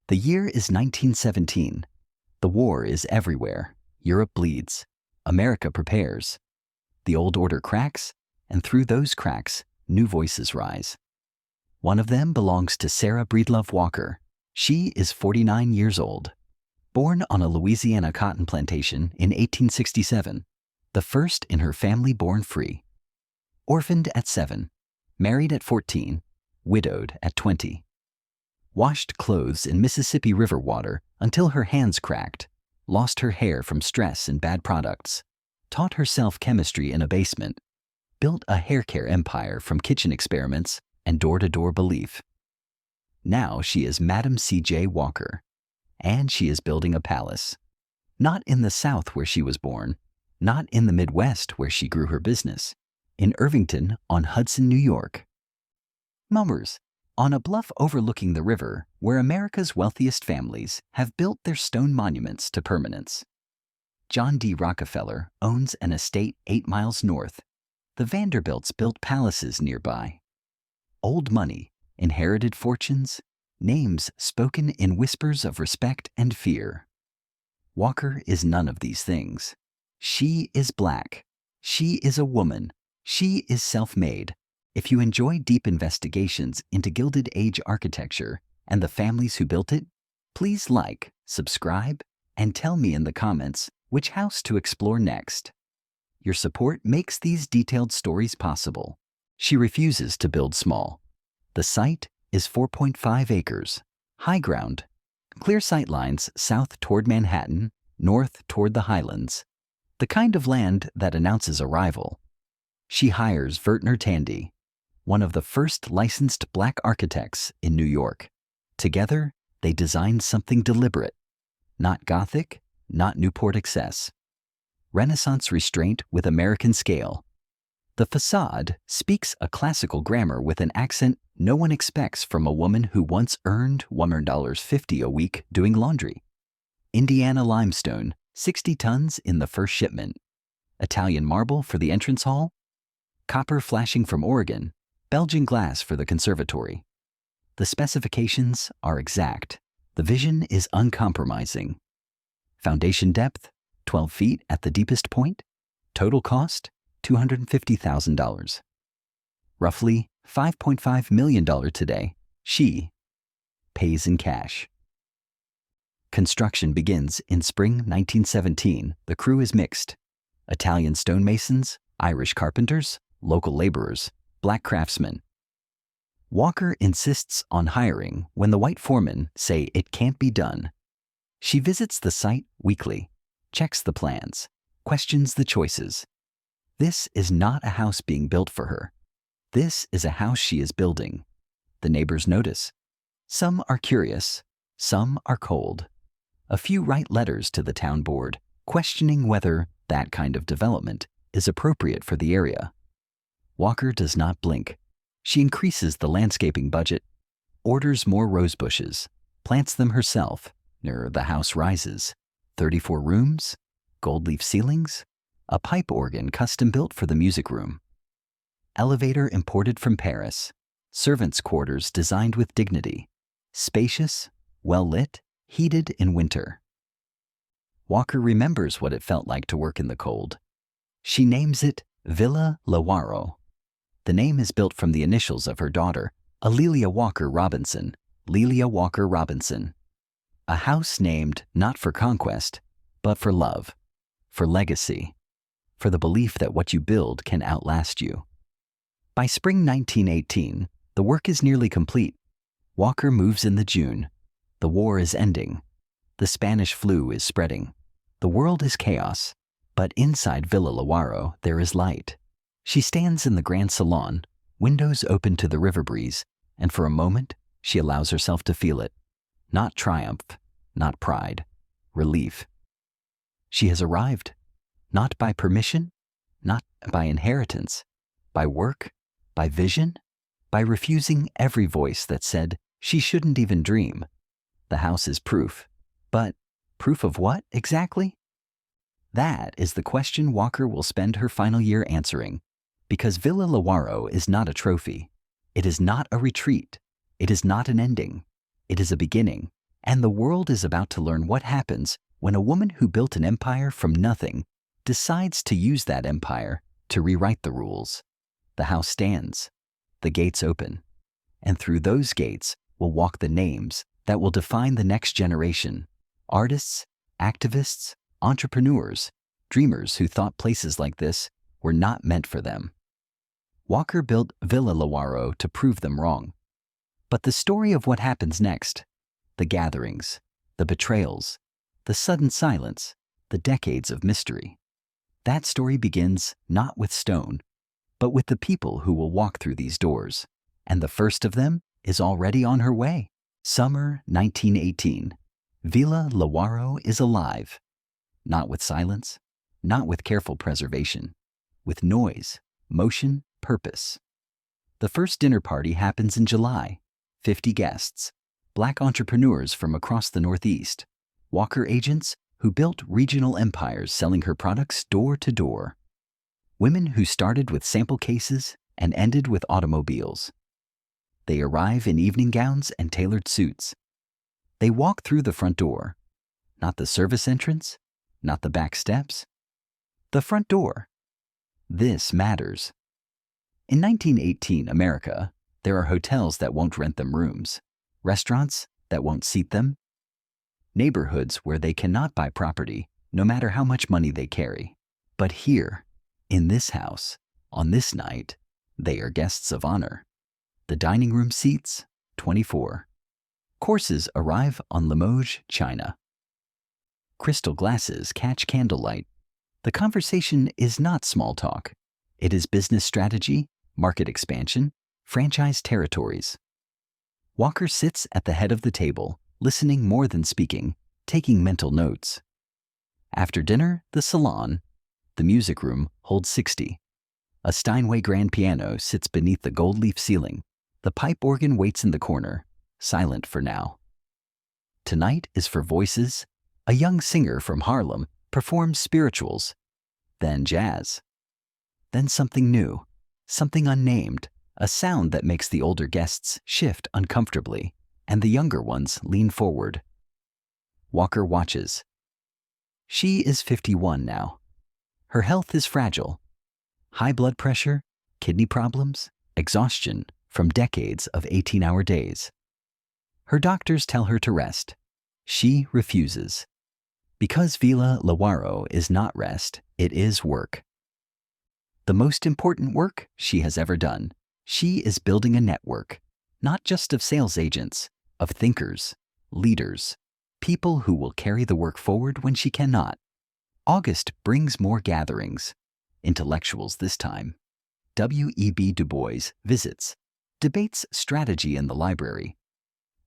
The year is 1917. The war is everywhere. Europe bleeds. America prepares. The old order cracks, and through those cracks, new voices rise. One of them belongs to Sarah Breedlove Walker. She is 49 years old. Born on a Louisiana cotton plantation in 1867, the first in her family born free. Orphaned at 7, married at 14, widowed at 20. Washed clothes in Mississippi River water until her hands cracked, lost her hair from stress and bad products, taught herself chemistry in a basement, built a hair care empire from kitchen experiments and door-to-door belief. Now she is Madam C.J. Walker, and she is building a palace. Not in the South where she was born, not in the Midwest where she grew her business, in Irvington on Hudson, New York. Mummers, on a bluff overlooking the river where America's wealthiest families have built their stone monuments to permanence. John D. Rockefeller owns an estate 8 miles north. The Vanderbilts built palaces nearby. Old money, inherited fortunes, names spoken in whispers of respect and fear. Walker is none of these things. She is black. She is a woman. She is self-made. If you enjoy deep investigations into Gilded Age architecture and the families who built it, please like, subscribe, and tell me in the comments which house to explore next. Your support makes these detailed stories possible. She refuses to build small. The site is 4.5 acres, high ground, clear sight lines south toward Manhattan, north toward the Highlands, the kind of land that announces arrival. She hires Vertner Tandy, one of the first licensed black architects in New York. Together, they designed something deliberate, not Gothic, not Newport excess. Renaissance restraint with American scale. The facade speaks a classical grammar with an accent no one expects from a woman who once earned $1.50 a week doing laundry. Indiana limestone, 60 tons in the first shipment. Italian marble for the entrance hall. Copper flashing from Oregon. Belgian glass for the conservatory. The specifications are exact. The vision is uncompromising. Foundation depth, 12 feet at the deepest point. Total cost, $250,000. Roughly $5.5 million today. She pays in cash. Construction begins in spring 1917. The crew is mixed. Italian stonemasons, Irish carpenters, local laborers, black craftsmen. Walker insists on hiring when the white foremen say it can't be done. She visits the site weekly, checks the plans, questions the choices. This is not a house being built for her. This is a house she is building. The neighbors notice. Some are curious, some are cold. A few write letters to the town board, questioning whether that kind of development is appropriate for the area. Walker does not blink. She increases the landscaping budget, orders more rose bushes, plants them herself. The house rises. 34 rooms, gold leaf ceilings, a pipe organ custom built for the music room. Elevator imported from Paris. Servants' quarters designed with dignity. Spacious, well lit, heated in winter. Walker remembers what it felt like to work in the cold. She names it Villa Lewaro. The name is built from the initials of her daughter, Alelia Walker Robinson, Lelia Walker Robinson. A house named not for conquest, but for love, for legacy, for the belief that what you build can outlast you. By spring 1918, the work is nearly complete. Walker moves in the June. The war is ending. The Spanish flu is spreading. The world is chaos, but inside Villa Lewaro there is light. She stands in the grand salon, windows open to the river breeze, and for a moment she allows herself to feel it. Not triumph, not pride, relief. She has arrived, not by permission, not by inheritance, by work, by vision, by refusing every voice that said she shouldn't even dream. The house is proof, but proof of what exactly? That is the question Walker will spend her final year answering, because Villa Lewaro is not a trophy. It is not a retreat. It is not an ending. It is a beginning, And the world is about to learn what happens when a woman who built an empire from nothing decides to use that empire to rewrite the rules. The house stands, the gates open, and through those gates will walk the names that will define the next generation. Artists, activists, entrepreneurs, dreamers who thought places like this were not meant for them. Walker built Villa Lewaro to prove them wrong. But the story of what happens next, the gatherings, the betrayals, the sudden silence, the decades of mystery, that story begins not with stone, but with the people who will walk through these doors. And the first of them is already on her way. Summer 1918. Villa Lewaro is alive. Not with silence, not with careful preservation, with noise, motion, purpose. The first dinner party happens in July. 50 guests, Black entrepreneurs from across the Northeast, Walker agents who built regional empires selling her products door to door, women who started with sample cases and ended with automobiles. They arrive in evening gowns and tailored suits. They walk through the front door, not the service entrance, not the back steps, the front door. This matters. In 1918 America, there are hotels that won't rent them rooms, restaurants that won't seat them, neighborhoods where they cannot buy property, no matter how much money they carry. But here, in this house, on this night, they are guests of honor. The dining room seats, 24. Courses arrive on Limoges, China. Crystal glasses catch candlelight. The conversation is not small talk. It is business strategy, market expansion, franchise territories. Walker sits at the head of the table, listening more than speaking, taking mental notes. After dinner, the salon, the music room, holds 60. A Steinway grand piano sits beneath the gold leaf ceiling. The pipe organ waits in the corner, silent for now. Tonight is for voices. A young singer from Harlem performs spirituals, then jazz, then something new, something unnamed, a sound that makes the older guests shift uncomfortably, and the younger ones lean forward. Walker watches. She is 51 now. Her health is fragile. High blood pressure, kidney problems, exhaustion from decades of 18-hour days. Her doctors tell her to rest. She refuses. Because Villa Lewaro is not rest, it is work. The most important work she has ever done. She is building a network, not just of sales agents, of thinkers, leaders, people who will carry the work forward when she cannot. August brings more gatherings, intellectuals this time. W.E.B. Du Bois visits, debates strategy in the library.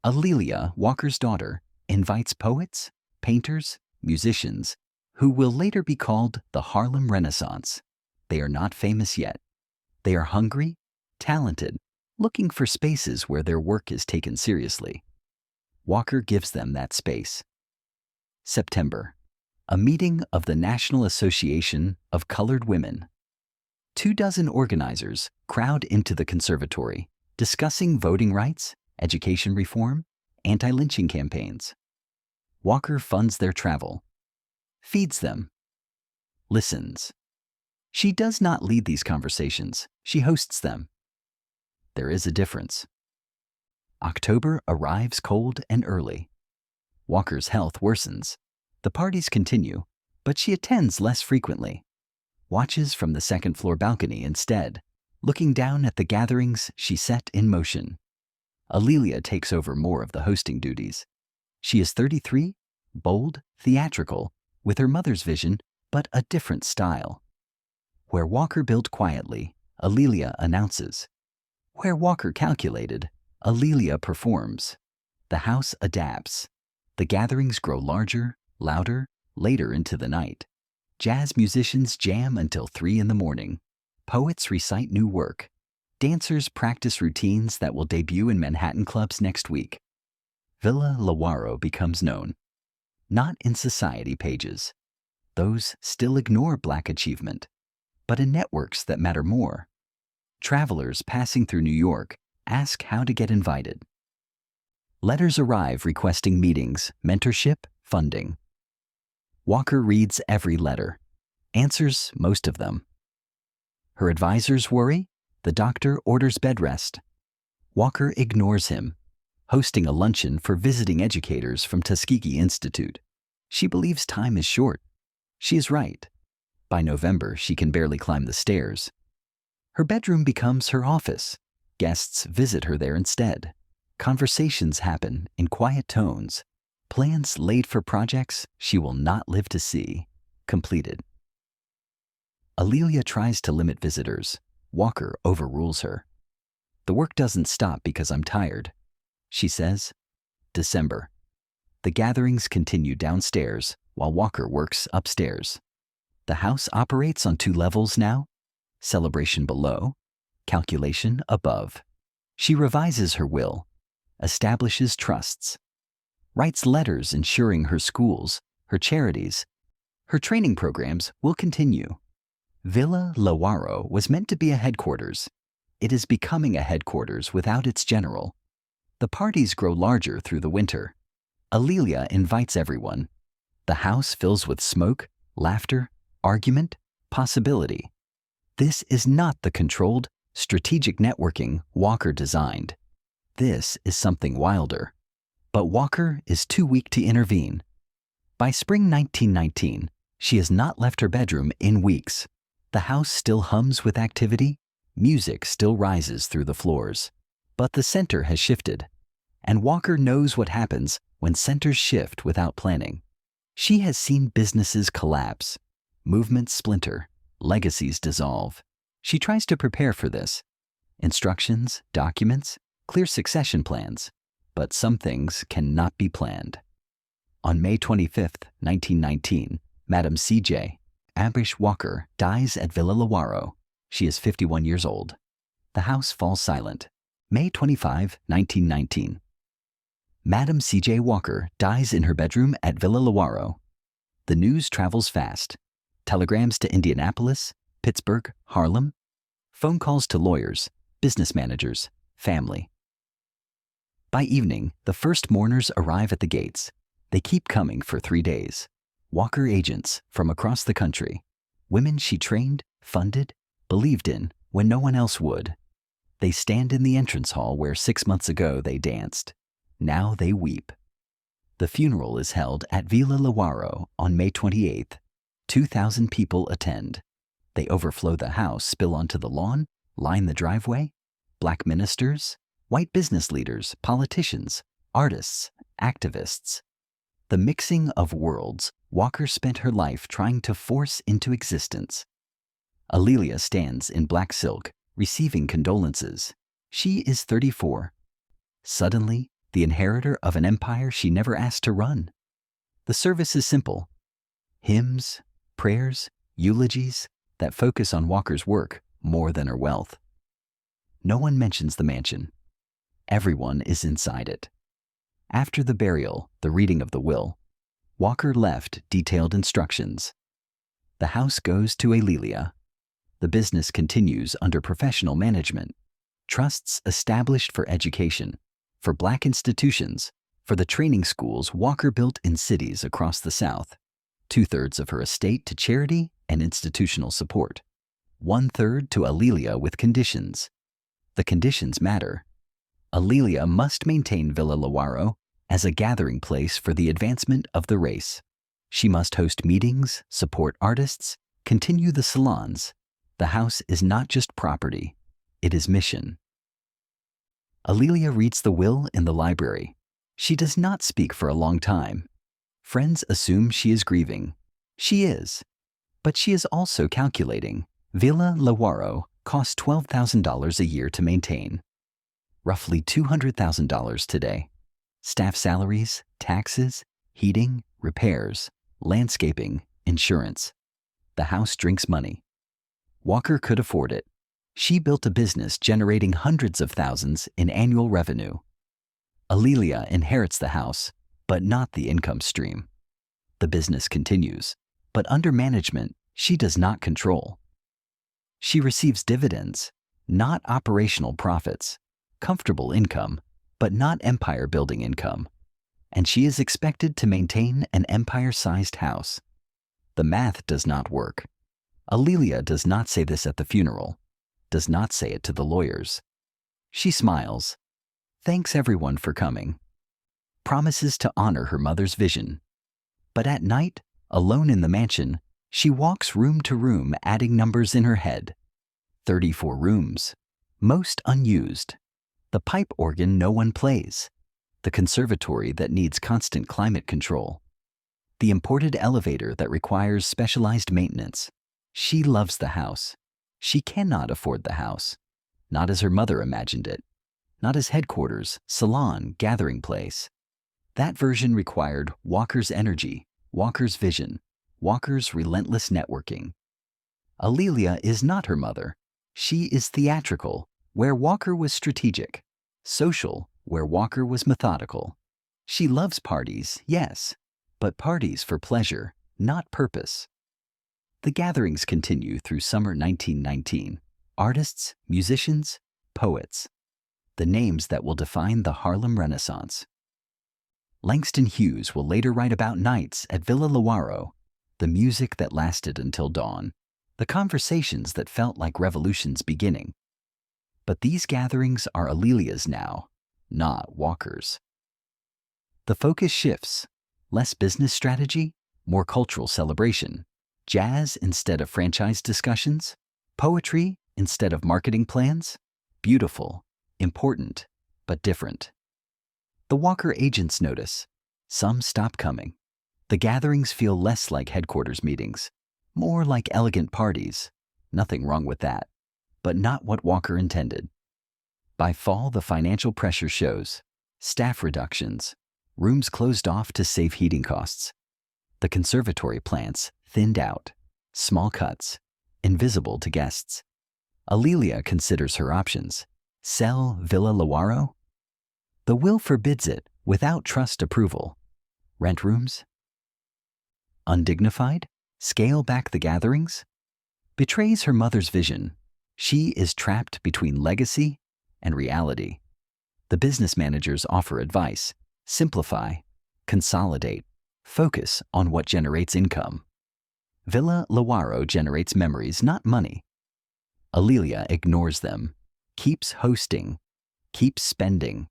Alelia, Walker's daughter, invites poets, painters, musicians, who will later be called the Harlem Renaissance. They are not famous yet. They are hungry, talented, looking for spaces where their work is taken seriously. Walker gives them that space. September. A meeting of the National Association of Colored Women. 24 organizers crowd into the conservatory, discussing voting rights, education reform, anti-lynching campaigns. Walker funds their travel, feeds them, listens. She does not lead these conversations, she hosts them. There is a difference. October arrives cold and early. Walker's health worsens. The parties continue, but she attends less frequently. Watches from the second-floor balcony instead, looking down at the gatherings she set in motion. Alelia takes over more of the hosting duties. She is 33, bold, theatrical, with her mother's vision, but a different style. Where Walker built quietly, Alelia announces. Where Walker calculated, Alelia performs. The house adapts. The gatherings grow larger, louder, later into the night. Jazz musicians jam until 3 in the morning. Poets recite new work. Dancers practice routines that will debut in Manhattan clubs next week. Villa Lewaro becomes known. Not in society pages. Those still ignore Black achievement, but in networks that matter more. Travelers passing through New York ask how to get invited. Letters arrive requesting meetings, mentorship, funding. Walker reads every letter, answers most of them. Her advisors worry, the doctor orders bed rest. Walker ignores him, hosting a luncheon for visiting educators from Tuskegee Institute. She believes time is short. She is right. By November, she can barely climb the stairs. Her bedroom becomes her office. Guests visit her there instead. Conversations happen in quiet tones. Plans laid for projects she will not live to see completed. Alelia tries to limit visitors. Walker overrules her. The work doesn't stop because I'm tired, she says. December. The gatherings continue downstairs while Walker works upstairs. The house operates on 2 levels now. Celebration below, calculation above. She revises her will, establishes trusts, writes letters ensuring her schools, her charities, her training programs will continue. Villa Lewaro was meant to be a headquarters. It is becoming a headquarters without its general. The parties grow larger through the winter. Alelia invites everyone. The house fills with smoke, laughter, argument, possibility. This is not the controlled, strategic networking Walker designed. This is something wilder. But Walker is too weak to intervene. By spring 1919, she has not left her bedroom in weeks. The house still hums with activity. Music still rises through the floors. But the center has shifted. And Walker knows what happens when centers shift without planning. She has seen businesses collapse, movements splinter, legacies dissolve. She tries to prepare for this. Instructions, documents, clear succession plans. But some things cannot be planned. On May 25, 1919, Madam C.J., Abrish Walker, dies at Villa Lewaro. She is 51 years old. The house falls silent. May 25, 1919. Madam C.J. Walker dies in her bedroom at Villa Lewaro. The news travels fast. Telegrams to Indianapolis, Pittsburgh, Harlem. Phone calls to lawyers, business managers, family. By evening, the first mourners arrive at the gates. They keep coming for 3 days. Walker agents from across the country. Women she trained, funded, believed in when no one else would. They stand in the entrance hall where 6 months ago they danced. Now they weep. The funeral is held at Villa Lewaro on May 28th. 2,000 people attend. They overflow the house, spill onto the lawn, line the driveway. Black ministers, white business leaders, politicians, artists, activists. The mixing of worlds Walker spent her life trying to force into existence. Alelia stands in black silk, receiving condolences. She is 34. Suddenly, the inheritor of an empire she never asked to run. The service is simple. Hymns, prayers, eulogies that focus on Walker's work more than her wealth. No one mentions the mansion. Everyone is inside it. After the burial, the reading of the will, Walker left detailed instructions. The house goes to Alelia. The business continues under professional management. Trusts established for education, for Black institutions, for the training schools Walker built in cities across the South. 2/3 of her estate to charity and institutional support. 1/3 to Alelia with conditions. The conditions matter. Alelia must maintain Villa Lewaro as a gathering place for the advancement of the race. She must host meetings, support artists, continue the salons. The house is not just property, it is mission. Alelia reads the will in the library. She does not speak for a long time. Friends assume she is grieving. She is. But she is also calculating. Villa Lewaro costs $12,000 a year to maintain. Roughly $200,000 today. Staff salaries, taxes, heating, repairs, landscaping, insurance. The house drinks money. Walker could afford it. She built a business generating hundreds of thousands in annual revenue. Alelia inherits the house, but not the income stream. The business continues, but under management she does not control. She receives dividends, not operational profits, comfortable income, but not empire-building income. And she is expected to maintain an empire-sized house. The math does not work. Alelia does not say this at the funeral, does not say it to the lawyers. She smiles, thanks everyone for coming, promises to honor her mother's vision. But at night, alone in the mansion, she walks room to room adding numbers in her head. 34 rooms, most unused. The pipe organ no one plays. The conservatory that needs constant climate control. The imported elevator that requires specialized maintenance. She loves the house. She cannot afford the house. Not as her mother imagined it. Not as headquarters, salon, gathering place. That version required Walker's energy, Walker's vision, Walker's relentless networking. Alelia is not her mother. She is theatrical, where Walker was strategic. Social, where Walker was methodical. She loves parties, yes, but parties for pleasure, not purpose. The gatherings continue through summer 1919. Artists, musicians, poets. The names that will define the Harlem Renaissance. Langston Hughes will later write about nights at Villa Lewaro, the music that lasted until dawn, the conversations that felt like revolutions beginning. But these gatherings are Alelia's now, not Walker's. The focus shifts, less business strategy, more cultural celebration, jazz instead of franchise discussions, poetry instead of marketing plans, beautiful, important, but different. The Walker agents notice. Some stop coming. The gatherings feel less like headquarters meetings, more like elegant parties. Nothing wrong with that, but not what Walker intended. By fall, the financial pressure shows. Staff reductions, rooms closed off to save heating costs. The conservatory plants thinned out, small cuts, invisible to guests. Alelia considers her options. Sell Villa Lewaro? The will forbids it without trust approval. Rent rooms? Undignified? Scale back the gatherings? Betrays her mother's vision. She is trapped between legacy and reality. The business managers offer advice. Simplify, consolidate, focus on what generates income. Villa Lewaro generates memories, not money. Alelia ignores them, keeps hosting, keeps spending.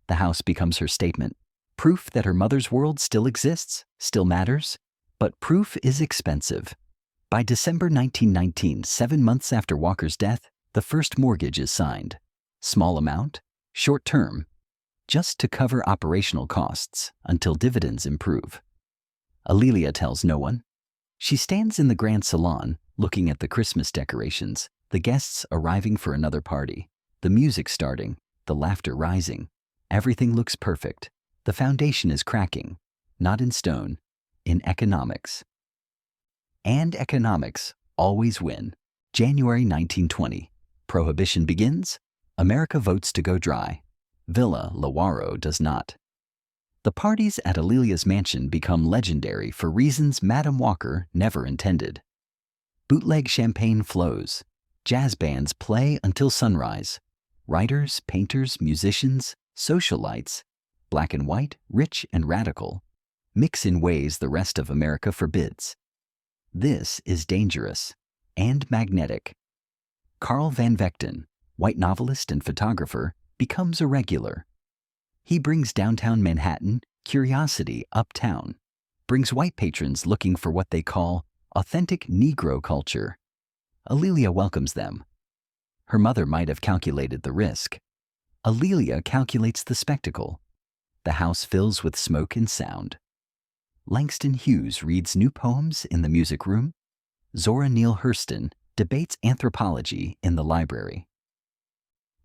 The house becomes her statement, proof that her mother's world still exists, still matters, but proof is expensive. By December 1919, 7 months after Walker's death, the first mortgage is signed. Small amount, short term, just to cover operational costs until dividends improve. Alelia tells no one. She stands in the grand salon, looking at the Christmas decorations, the guests arriving for another party, the music starting, the laughter rising. Everything looks perfect. The foundation is cracking, not in stone, in economics. And economics always win. January 1920. Prohibition begins. America votes to go dry. Villa Lewaro does not. The parties at Alelia's mansion become legendary for reasons Madam Walker never intended. Bootleg champagne flows. Jazz bands play until sunrise. Writers, painters, musicians, socialites, black and white, rich and radical, mix in ways the rest of America forbids. This is dangerous and magnetic. Carl Van Vechten, white novelist and photographer, becomes a regular. He brings downtown Manhattan curiosity uptown, brings white patrons looking for what they call authentic Negro culture. Alelia welcomes them. Her mother might have calculated the risk. Alelia calculates the spectacle. The house fills with smoke and sound. Langston Hughes reads new poems in the music room. Zora Neale Hurston debates anthropology in the library.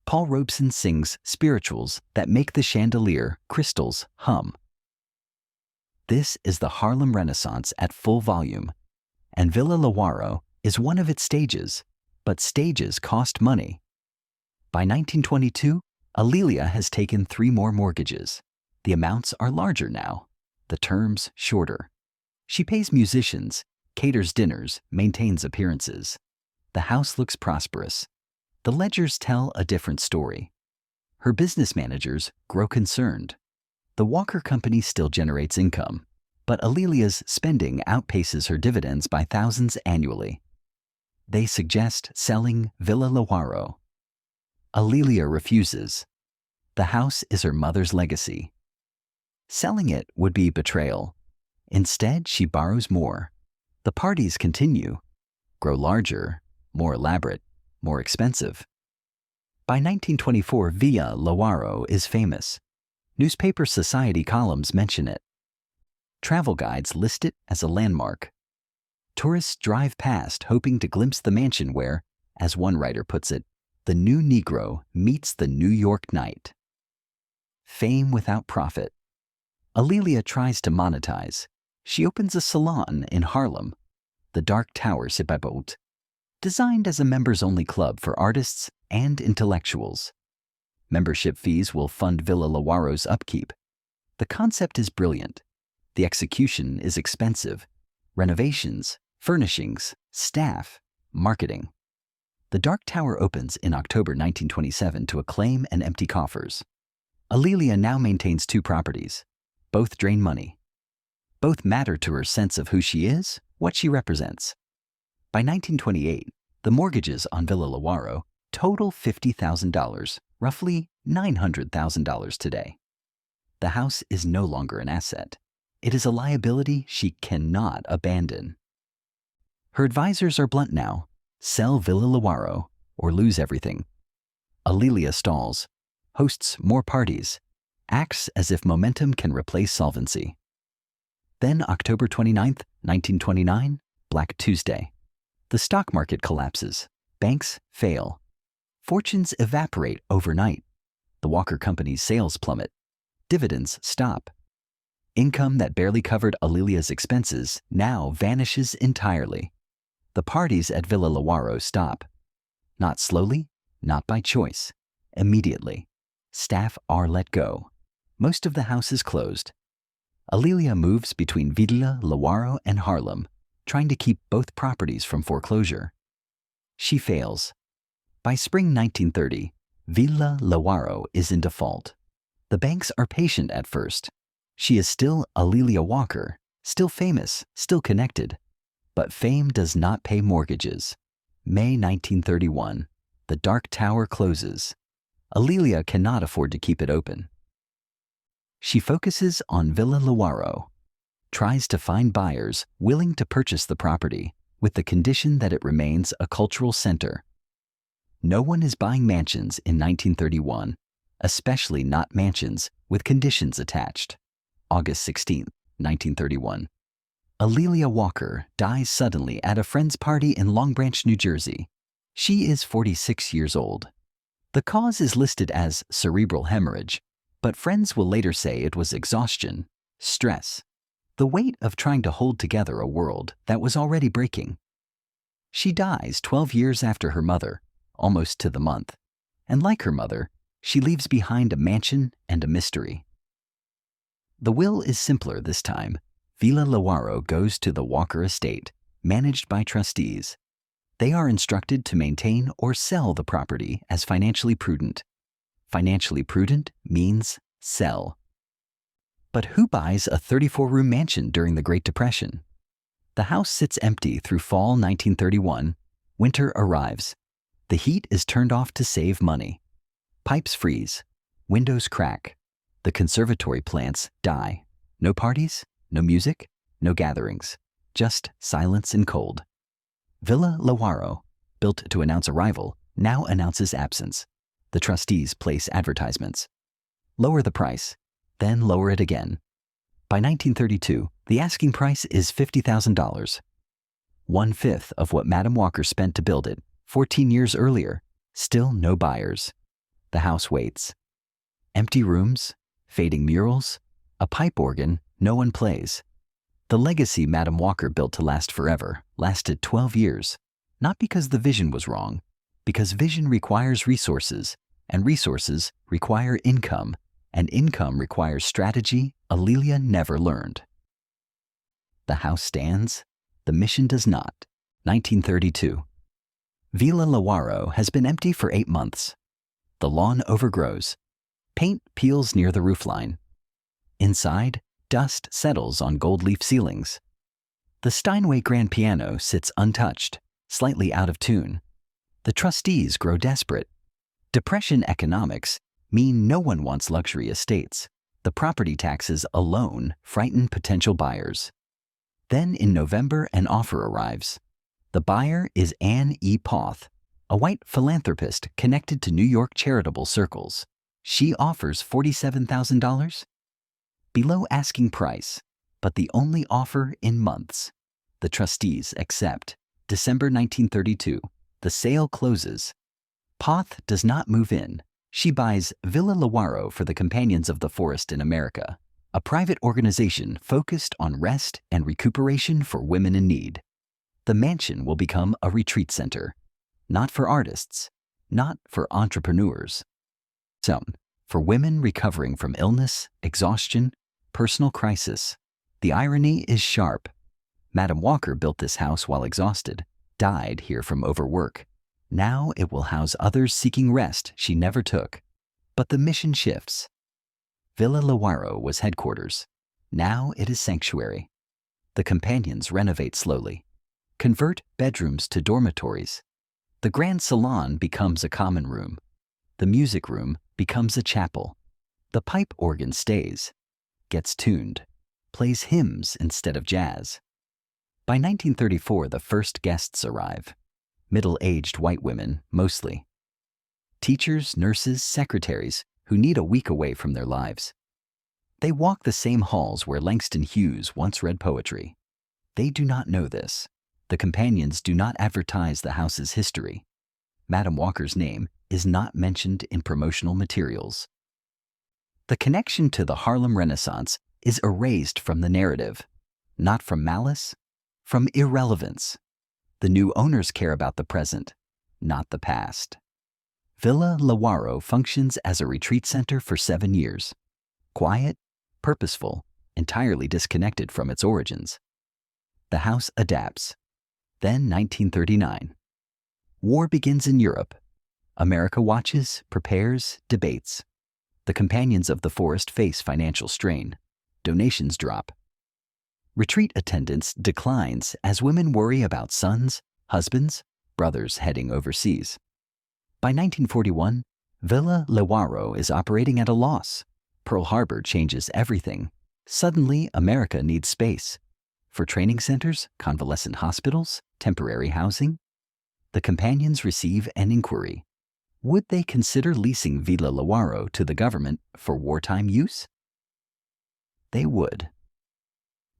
Paul Robeson sings spirituals that make the chandelier crystals hum. This is the Harlem Renaissance at full volume, and Villa Lewaro is one of its stages, but stages cost money. By 1922, Alelia has taken 3 more mortgages. The amounts are larger now, the terms shorter. She pays musicians, caters dinners, maintains appearances. The house looks prosperous. The ledgers tell a different story. Her business managers grow concerned. The Walker Company still generates income, but Alelia's spending outpaces her dividends by thousands annually. They suggest selling Villa Lewaro. Alelia refuses. The house is her mother's legacy. Selling it would be betrayal. Instead, she borrows more. The parties continue, grow larger, more elaborate, more expensive. By 1924, Villa Lewaro is famous. Newspaper society columns mention it. Travel guides list it as a landmark. Tourists drive past hoping to glimpse the mansion where, as one writer puts it, the new Negro meets the New York night. Fame without profit. Alelia tries to monetize. She opens a salon in Harlem, the Dark Tower Sibabot, designed as a members-only club for artists and intellectuals. Membership fees will fund Villa Lewaro's upkeep. The concept is brilliant. The execution is expensive. Renovations, furnishings, staff, marketing. The Dark Tower opens in October 1927 to acclaim and empty coffers. Alelia now maintains 2 properties. Both drain money. Both matter to her sense of who she is, what she represents. By 1928, the mortgages on Villa Lewaro total $50,000, roughly $900,000 today. The house is no longer an asset. It is a liability she cannot abandon. Her advisors are blunt now. Sell Villa Lewaro or lose everything. Alelia stalls, hosts more parties, acts as if momentum can replace solvency. Then October 29, 1929, Black Tuesday. The stock market collapses. Banks fail. Fortunes evaporate overnight. The Walker Company's sales plummet. Dividends stop. Income that barely covered Alelia's expenses now vanishes entirely. The parties at Villa Lewaro stop. Not slowly, not by choice. Immediately. Staff are let go. Most of the house is closed. Alelia moves between Villa Lewaro and Harlem, trying to keep both properties from foreclosure. She fails. By spring 1930, Villa Lewaro is in default. The banks are patient at first. She is still Alelia Walker, still famous, still connected. But fame does not pay mortgages. May 1931, the Dark Tower closes. Alelia cannot afford to keep it open. She focuses on Villa Lewaro, tries to find buyers willing to purchase the property with the condition that it remains a cultural center. No one is buying mansions in 1931, especially not mansions with conditions attached. August 16, 1931. Alelia Walker dies suddenly at a friend's party in Long Branch, New Jersey. She is 46 years old. The cause is listed as cerebral hemorrhage, but friends will later say it was exhaustion, stress, the weight of trying to hold together a world that was already breaking. She dies 12 years after her mother, almost to the month, and like her mother, she leaves behind a mansion and a mystery. The will is simpler this time. Villa Lewaro goes to the Walker estate, managed by trustees. They are instructed to maintain or sell the property as financially prudent. Financially prudent means sell. But who buys a 34-room mansion during the Great Depression? The house sits empty through fall 1931. Winter arrives. The heat is turned off to save money. Pipes freeze. Windows crack. The conservatory plants die. No parties, no music, no gatherings. Just silence and cold. Villa Lewaro, built to announce arrival, now announces absence. The trustees place advertisements. Lower the price, then lower it again. By 1932, the asking price is $50,000. 1/5 of what Madam Walker spent to build it 14 years earlier. Still no buyers. The house waits. Empty rooms, fading murals, a pipe organ no one plays. The legacy Madam Walker built to last forever lasted 12 years, not because the vision was wrong, because vision requires resources, and resources require income, and income requires strategy Alelia never learned. The house stands, the mission does not. 1932. Villa Lewaro has been empty for 8 months. The lawn overgrows. Paint peels near the roofline. Inside, dust settles on gold leaf ceilings. The Steinway grand piano sits untouched, slightly out of tune. The trustees grow desperate. Depression economics mean no one wants luxury estates. The property taxes alone frighten potential buyers. Then in November, an offer arrives. The buyer is Anne E. Poth, a white philanthropist connected to New York charitable circles. She offers $47,000? Below asking price, but the only offer in months. The trustees accept. December 1932. The sale closes. Poth does not move in. She buys Villa Lewaro for the Companions of the Forest in America, a private organization focused on rest and recuperation for women in need. The mansion will become a retreat center, not for artists, not for entrepreneurs. For women recovering from illness, exhaustion, personal crisis. The irony is sharp. Madam Walker built this house while exhausted, died here from overwork. Now it will house others seeking rest she never took. But the mission shifts. Villa Lewaro was headquarters. Now it is sanctuary. The Companions renovate slowly, convert bedrooms to dormitories. The grand salon becomes a common room. The music room becomes a chapel. The pipe organ stays, gets tuned, plays hymns instead of jazz. By 1934, the first guests arrive. Middle-aged white women, mostly. Teachers, nurses, secretaries who need a week away from their lives. They walk the same halls where Langston Hughes once read poetry. They do not know this. The Companions do not advertise the house's history. Madam Walker's name is not mentioned in promotional materials. The connection to the Harlem Renaissance is erased from the narrative, not from malice, from irrelevance. The new owners care about the present, not the past. Villa Lewaro functions as a retreat center for 7 years. Quiet, purposeful, entirely disconnected from its origins. The house adapts. Then 1939. War begins in Europe. America watches, prepares, debates. The Companions of the Forest face financial strain. Donations drop. Retreat attendance declines as women worry about sons, husbands, brothers heading overseas. By 1941, Villa Lewaro is operating at a loss. Pearl Harbor changes everything. Suddenly, America needs space. For training centers, convalescent hospitals, temporary housing. The Companions receive an inquiry. Would they consider leasing Villa Lewaro to the government for wartime use? They would.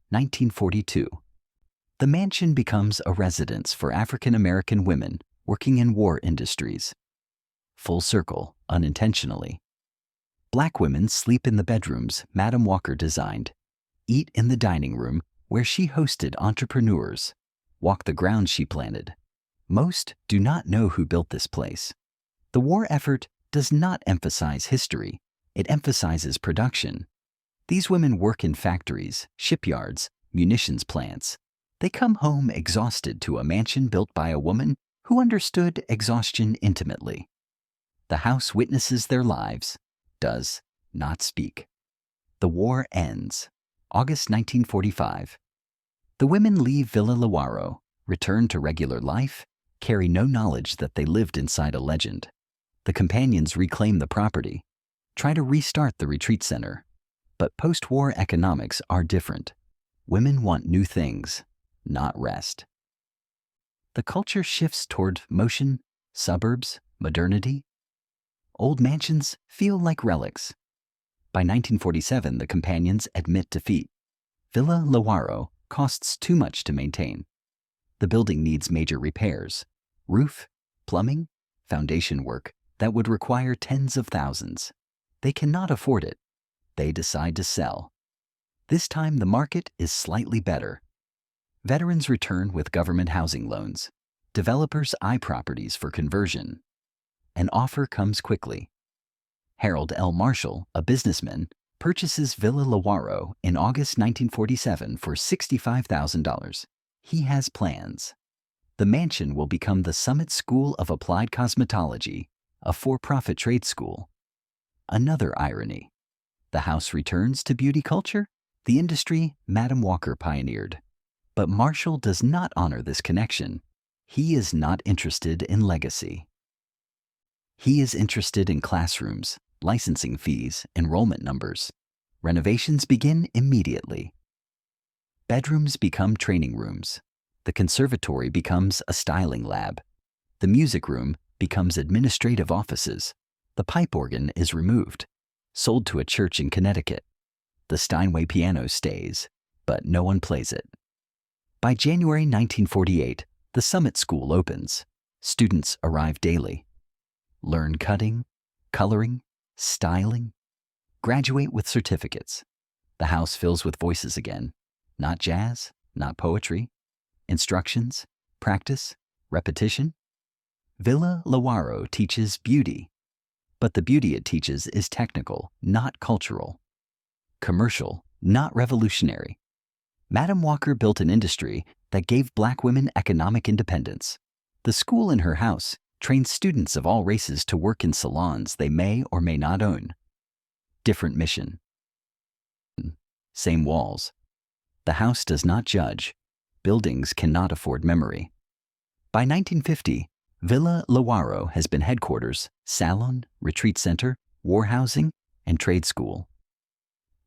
1942. The mansion becomes a residence for African American women working in war industries. Full circle, unintentionally. Black women sleep in the bedrooms Madam Walker designed, eat in the dining room where she hosted entrepreneurs, walk the grounds she planted. Most do not know who built this place. The war effort does not emphasize history, it emphasizes production. These women work in factories, shipyards, munitions plants. They come home exhausted to a mansion built by a woman who understood exhaustion intimately. The house witnesses their lives, does not speak. The war ends. August 1945. The women leave Villa Lewaro, return to regular life, carry no knowledge that they lived inside a legend. The Companions reclaim the property, try to restart the retreat center. But post-war economics are different. Women want new things, not rest. The culture shifts toward motion, suburbs, modernity. Old mansions feel like relics. By 1947, the Companions admit defeat. Villa Lewaro costs too much to maintain. The building needs major repairs. Roof, plumbing, foundation work that would require tens of thousands. They cannot afford it. They decide to sell. This time the market is slightly better. Veterans return with government housing loans. Developers eye properties for conversion. An offer comes quickly. Harold L. Marshall, a businessman, purchases Villa Lewaro in August 1947 for $65,000. He has plans. The mansion will become the Summit School of Applied Cosmetology, a for-profit trade school. Another irony. The house returns to beauty culture, the industry Madam Walker pioneered. But Marshall does not honor this connection. He is not interested in legacy. He is interested in classrooms, licensing fees, enrollment numbers. Renovations begin immediately. Bedrooms become training rooms. The conservatory becomes a styling lab. The music room becomes administrative offices. The pipe organ is removed, sold to a church in Connecticut. The Steinway piano stays, but no one plays it. By January 1948, the Summit School opens. Students arrive daily. Learn cutting, coloring, styling. Graduate with certificates. The house fills with voices again. Not jazz, not poetry. Instructions, practice, repetition. Villa Lewaro teaches beauty. But the beauty it teaches is technical, not cultural. Commercial, not revolutionary. Madam Walker built an industry that gave black women economic independence. The school in her house trains students of all races to work in salons they may or may not own. Different mission. Same walls. The house does not judge. Buildings cannot afford memory. By 1950, Villa Lewaro has been headquarters, salon, retreat center, war housing, and trade school.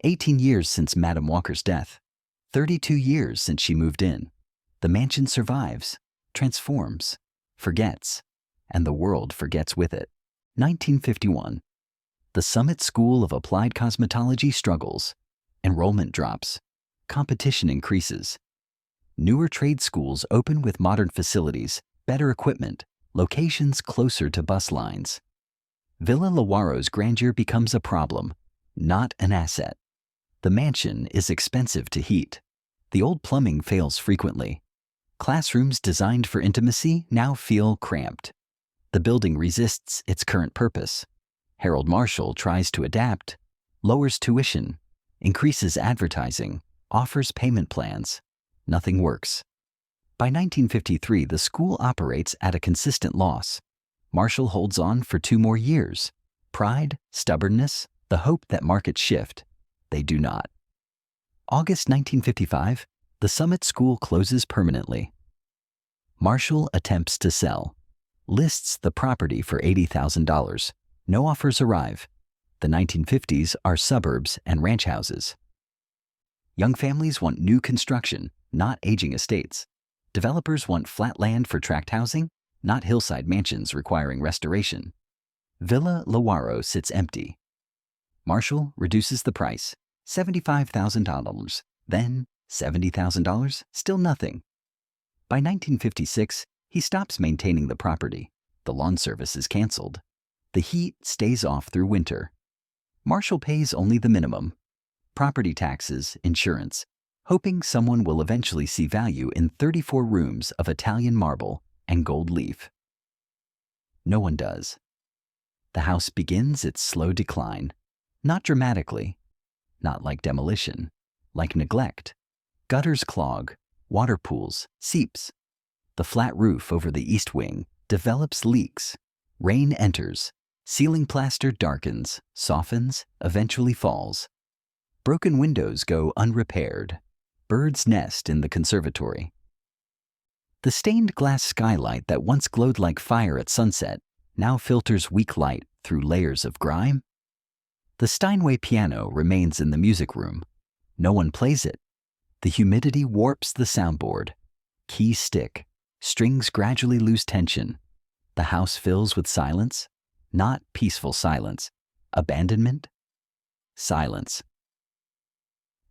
18 years since Madam Walker's death. 32 years since she moved in. The mansion survives, transforms, forgets, and the world forgets with it. 1951. The Summit School of Applied Cosmetology struggles. Enrollment drops. Competition increases. Newer trade schools open with modern facilities, better equipment, locations closer to bus lines. Villa Lewaro's grandeur becomes a problem, not an asset. The mansion is expensive to heat. The old plumbing fails frequently. Classrooms designed for intimacy now feel cramped. The building resists its current purpose. Harold Marshall tries to adapt, lowers tuition, increases advertising, offers payment plans. Nothing works. By 1953, the school operates at a consistent loss. Marshall holds on for 2 more years. Pride, stubbornness, the hope that markets shift. They do not. August 1955, the Summit School closes permanently. Marshall attempts to sell. Lists the property for $80,000. No offers arrive. The 1950s are suburbs and ranch houses. Young families want new construction, not aging estates. Developers want flat land for tract housing, not hillside mansions requiring restoration. Villa Lewaro sits empty. Marshall reduces the price, $75,000, then $70,000, still nothing. By 1956, he stops maintaining the property. The lawn service is canceled. The heat stays off through winter. Marshall pays only the minimum. Property taxes, insurance, hoping someone will eventually see value in 34 rooms of Italian marble and gold leaf. No one does. The house begins its slow decline. Not dramatically, not like demolition, like neglect. Gutters clog, water pools, seeps. The flat roof over the east wing develops leaks. Rain enters. Ceiling plaster darkens, softens, eventually falls. Broken windows go unrepaired. Birds nest in the conservatory. The stained glass skylight that once glowed like fire at sunset now filters weak light through layers of grime. The Steinway piano remains in the music room. No one plays it. The humidity warps the soundboard. Keys stick. Strings gradually lose tension. The house fills with silence. Not peaceful silence. Abandonment. Silence.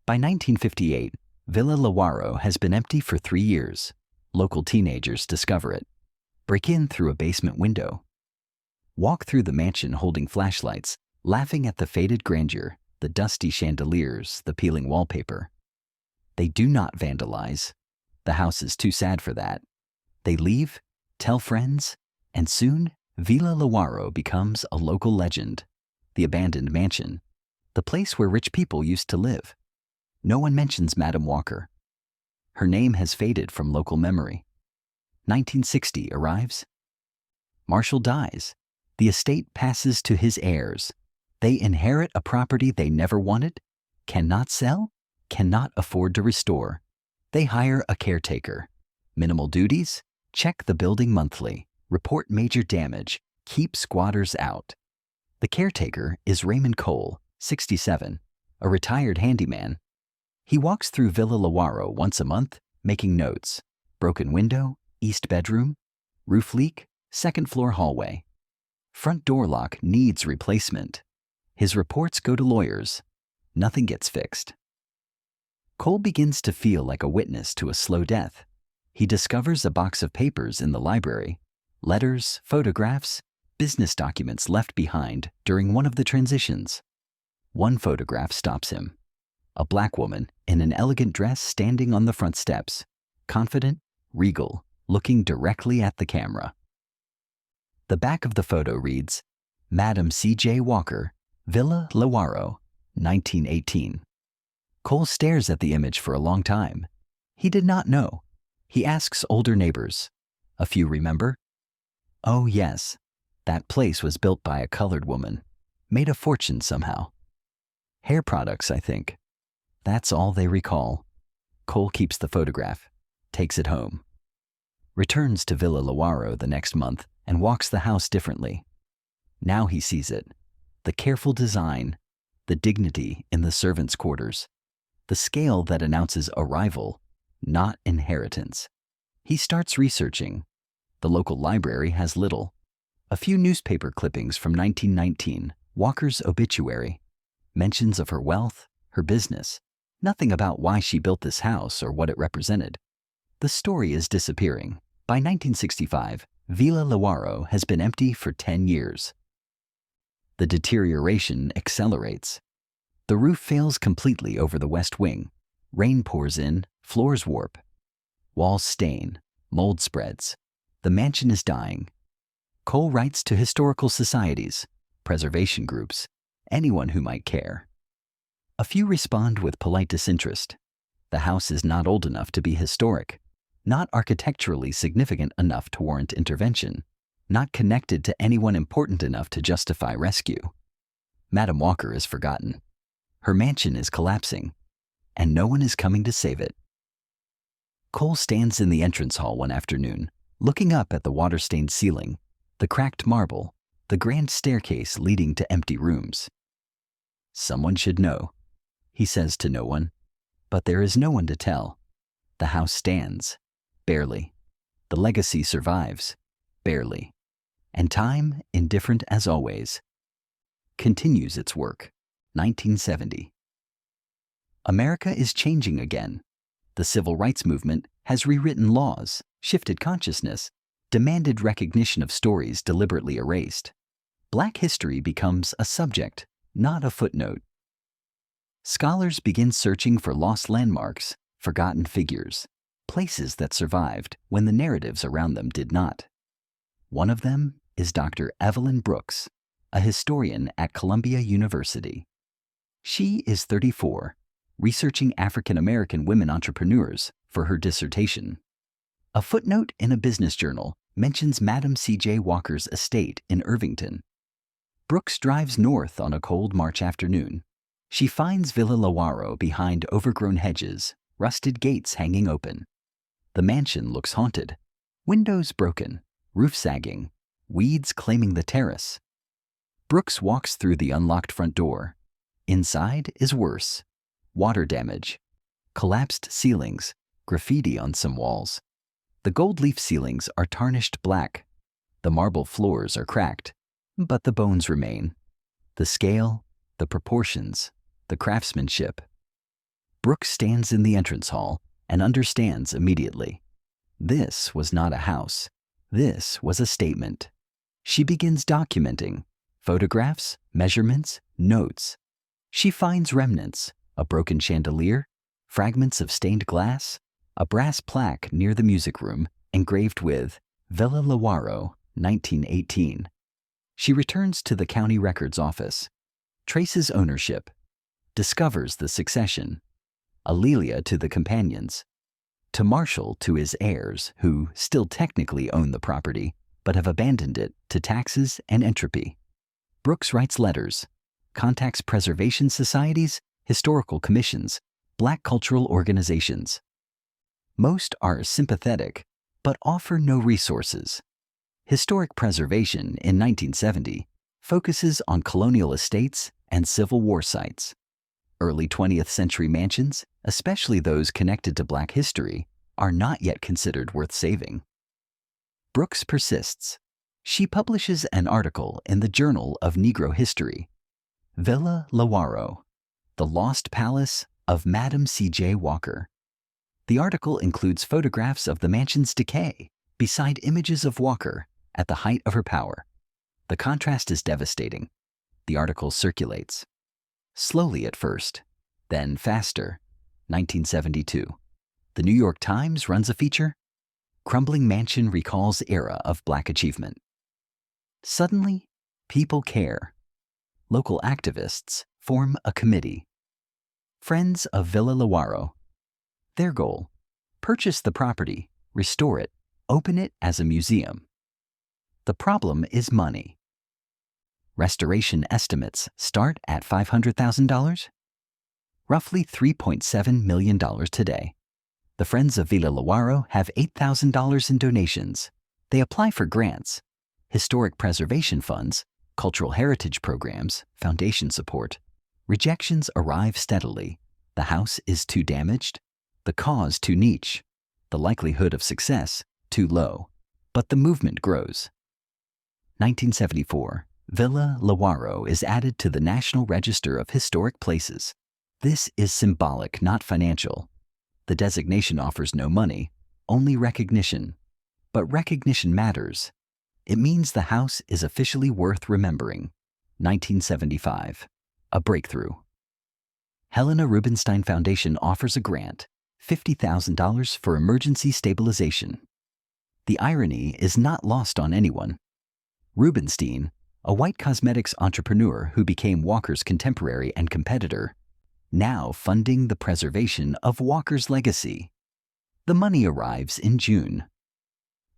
By 1958, Villa Lewaro has been empty for 3 years. Local teenagers discover it. Break in through a basement window. Walk through the mansion holding flashlights, laughing at the faded grandeur, the dusty chandeliers, the peeling wallpaper. They do not vandalize. The house is too sad for that. They leave, tell friends, and soon Villa Lewaro becomes a local legend. The abandoned mansion. The place where rich people used to live. No one mentions Madam Walker. Her name has faded from local memory. 1960 arrives. Marshall dies. The estate passes to his heirs. They inherit a property they never wanted, cannot sell, cannot afford to restore. They hire a caretaker. Minimal duties, check the building monthly, report major damage, keep squatters out. The caretaker is Raymond Cole, 67, a retired handyman. He walks through Villa Lewaro once a month, making notes. Broken window, east bedroom, roof leak, second floor hallway. Front door lock needs replacement. His reports go to lawyers. Nothing gets fixed. Cole begins to feel like a witness to a slow death. He discovers a box of papers in the library, letters, photographs, business documents left behind during one of the transitions. One photograph stops him. A black woman in an elegant dress standing on the front steps, confident, regal, looking directly at the camera. The back of the photo reads, Madam C.J. Walker, Villa Lewaro, 1918. Cole stares at the image for a long time. He did not know. He asks older neighbors. A few remember. Oh yes, that place was built by a colored woman. Made a fortune somehow. Hair products, I think. That's all they recall. Cole keeps the photograph, takes it home. Returns to Villa Lewaro the next month and walks the house differently. Now he sees it. The careful design, the dignity in the servants' quarters, the scale that announces arrival, not inheritance. He starts researching. The local library has little. A few newspaper clippings from 1919, Walker's obituary, mentions of her wealth, her business, nothing about why she built this house or what it represented. The story is disappearing. By 1965, Villa Lewaro has been empty for 10 years. The deterioration accelerates. The roof fails completely over the west wing. Rain pours in, floors warp. Walls stain, mold spreads. The mansion is dying. Cole writes to historical societies, preservation groups, anyone who might care. A few respond with polite disinterest. The house is not old enough to be historic, not architecturally significant enough to warrant intervention, not connected to anyone important enough to justify rescue. Madam Walker is forgotten. Her mansion is collapsing, and no one is coming to save it. Cole stands in the entrance hall one afternoon, looking up at the water-stained ceiling, the cracked marble, the grand staircase leading to empty rooms. Someone should know, he says to no one, but there is no one to tell. The house stands, barely. The legacy survives, barely. And time, indifferent as always, continues its work. 1970. America is changing again. The civil rights movement has rewritten laws, shifted consciousness, demanded recognition of stories deliberately erased. Black history becomes a subject, not a footnote. Scholars begin searching for lost landmarks, forgotten figures, places that survived when the narratives around them did not. One of them is Dr. Evelyn Brooks, a historian at Columbia University. She is 34, researching African American women entrepreneurs for her dissertation. A footnote in a business journal mentions Madam C.J. Walker's estate in Irvington. Brooks drives north on a cold March afternoon. She finds Villa Lewaro behind overgrown hedges, rusted gates hanging open. The mansion looks haunted. Windows broken, roof sagging, weeds claiming the terrace. Brooks walks through the unlocked front door. Inside is worse. Water damage, collapsed ceilings, graffiti on some walls. The gold leaf ceilings are tarnished black. The marble floors are cracked, but the bones remain. The scale, the proportions, the craftsmanship. Brooks stands in the entrance hall and understands immediately. This was not a house. This was a statement. She begins documenting photographs, measurements, notes. She finds remnants, a broken chandelier, fragments of stained glass, a brass plaque near the music room engraved with Villa Lewaro, 1918. She returns to the county records office, traces ownership, discovers the succession, Alelia to the companions, to Marshall to his heirs who still technically own the property but have abandoned it to taxes and entropy. Brooks writes letters, contacts preservation societies, historical commissions, Black cultural organizations. Most are sympathetic, but offer no resources. Historic preservation in 1970 focuses on colonial estates and Civil War sites. Early 20th century mansions, especially those connected to Black history, are not yet considered worth saving. Brooks persists. She publishes an article in the Journal of Negro History. Villa Lewaro, The Lost Palace of Madam C.J. Walker. The article includes photographs of the mansion's decay beside images of Walker at the height of her power. The contrast is devastating. The article circulates. Slowly at first, then faster. 1972. The New York Times runs a feature. Crumbling mansion recalls era of Black achievement. Suddenly, people care. Local activists form a committee. Friends of Villa Lewaro. Their goal: purchase the property, restore it, open it as a museum. The problem is money. Restoration estimates start at $500,000, roughly $3.7 million today. The Friends of Villa Lewaro have $8,000 in donations. They apply for grants, historic preservation funds, cultural heritage programs, foundation support. Rejections arrive steadily. The house is too damaged, the cause too niche, the likelihood of success too low. But the movement grows. 1974, Villa Lewaro is added to the National Register of Historic Places. This is symbolic, not financial. The designation offers no money, only recognition. But recognition matters. It means the house is officially worth remembering. 1975. A breakthrough. Helena Rubinstein Foundation offers a grant, $50,000 for emergency stabilization. The irony is not lost on anyone. Rubinstein, a white cosmetics entrepreneur who became Walker's contemporary and competitor, now funding the preservation of Walker's legacy. The money arrives in June.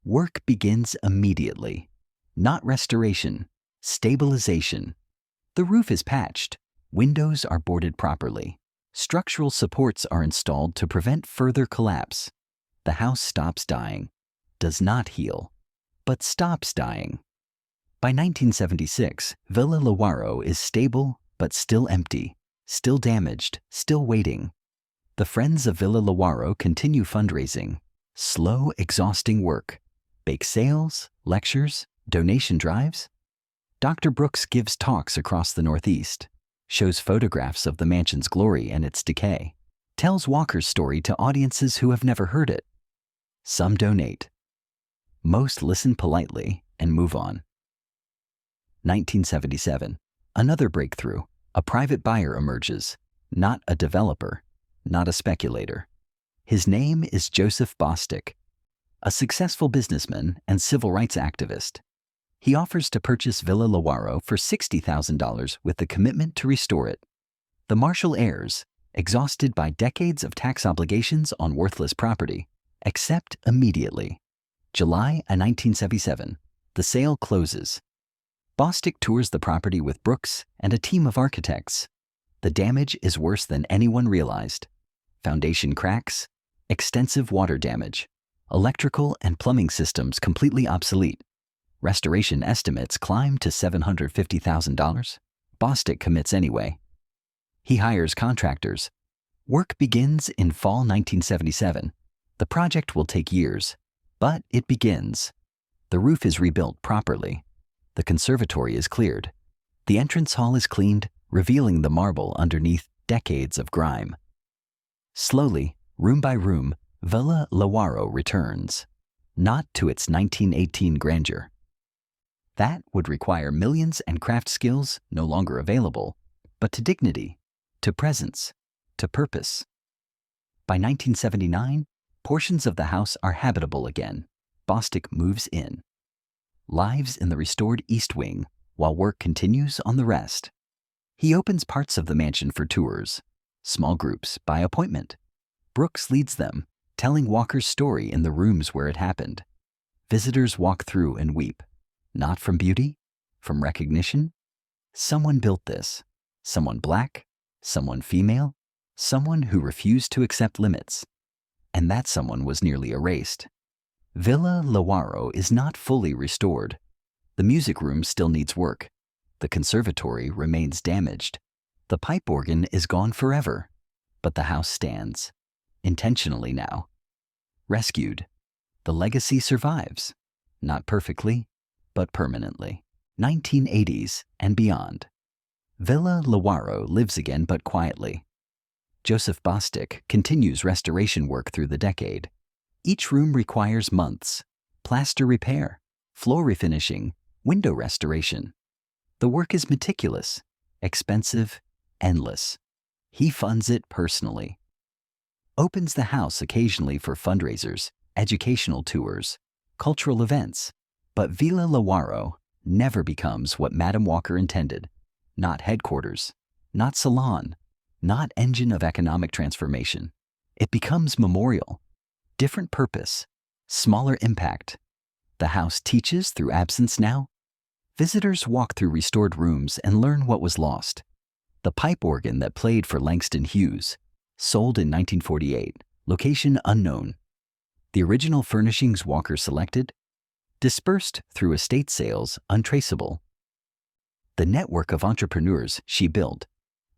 Work begins immediately. Not restoration, stabilization. The roof is patched. Windows are boarded properly. Structural supports are installed to prevent further collapse. The house stops dying. Does not heal, but stops dying. By 1976, Villa Lewaro is stable but still empty, still damaged, still waiting. The Friends of Villa Lewaro continue fundraising. Slow, exhausting work. Bake sales, lectures, donation drives. Dr. Brooks gives talks across the Northeast, shows photographs of the mansion's glory and its decay, tells Walker's story to audiences who have never heard it. Some donate. Most listen politely and move on. 1977. Another breakthrough. A private buyer emerges, not a developer, not a speculator. His name is Joseph Bostic, a successful businessman and civil rights activist. He offers to purchase Villa Lewaro for $60,000 with the commitment to restore it. The Marshall heirs, exhausted by decades of tax obligations on worthless property, accept immediately. July 1977. The sale closes. Bostic tours the property with Brooks and a team of architects. The damage is worse than anyone realized. Foundation cracks, extensive water damage, electrical and plumbing systems completely obsolete. Restoration estimates climb to $750,000. Bostic commits anyway. He hires contractors. Work begins in fall 1977. The project will take years, but it begins. The roof is rebuilt properly. The conservatory is cleared. The entrance hall is cleaned, revealing the marble underneath decades of grime. Slowly, room by room, Villa Lewaro returns, not to its 1918 grandeur. That would require millions and craft skills no longer available, but to dignity, to presence, to purpose. By 1979, portions of the house are habitable again. Bostic moves in. Lives in the restored East Wing, while work continues on the rest. He opens parts of the mansion for tours, small groups by appointment. Brooks leads them, telling Walker's story in the rooms where it happened. Visitors walk through and weep, not from beauty, from recognition. Someone built this. Someone black, someone female, someone who refused to accept limits. And that someone was nearly erased. Villa Lewaro is not fully restored. The music room still needs work. The conservatory remains damaged. The pipe organ is gone forever. But the house stands. Intentionally now. Rescued. The legacy survives. Not perfectly, but permanently. 1980s and beyond. Villa Lewaro lives again but quietly. Joseph Bostic continues restoration work through the decade. Each room requires months. Plaster repair, floor refinishing, window restoration. The work is meticulous, expensive, endless. He funds it personally. Opens the house occasionally for fundraisers, educational tours, cultural events. But Villa Lewaro never becomes what Madam Walker intended. Not headquarters, not salon, not engine of economic transformation. It becomes memorial. Different purpose, smaller impact. The house teaches through absence now. Visitors walk through restored rooms and learn what was lost. The pipe organ that played for Langston Hughes, sold in 1948, location unknown. The original furnishings Walker selected, dispersed through estate sales untraceable. The network of entrepreneurs she built,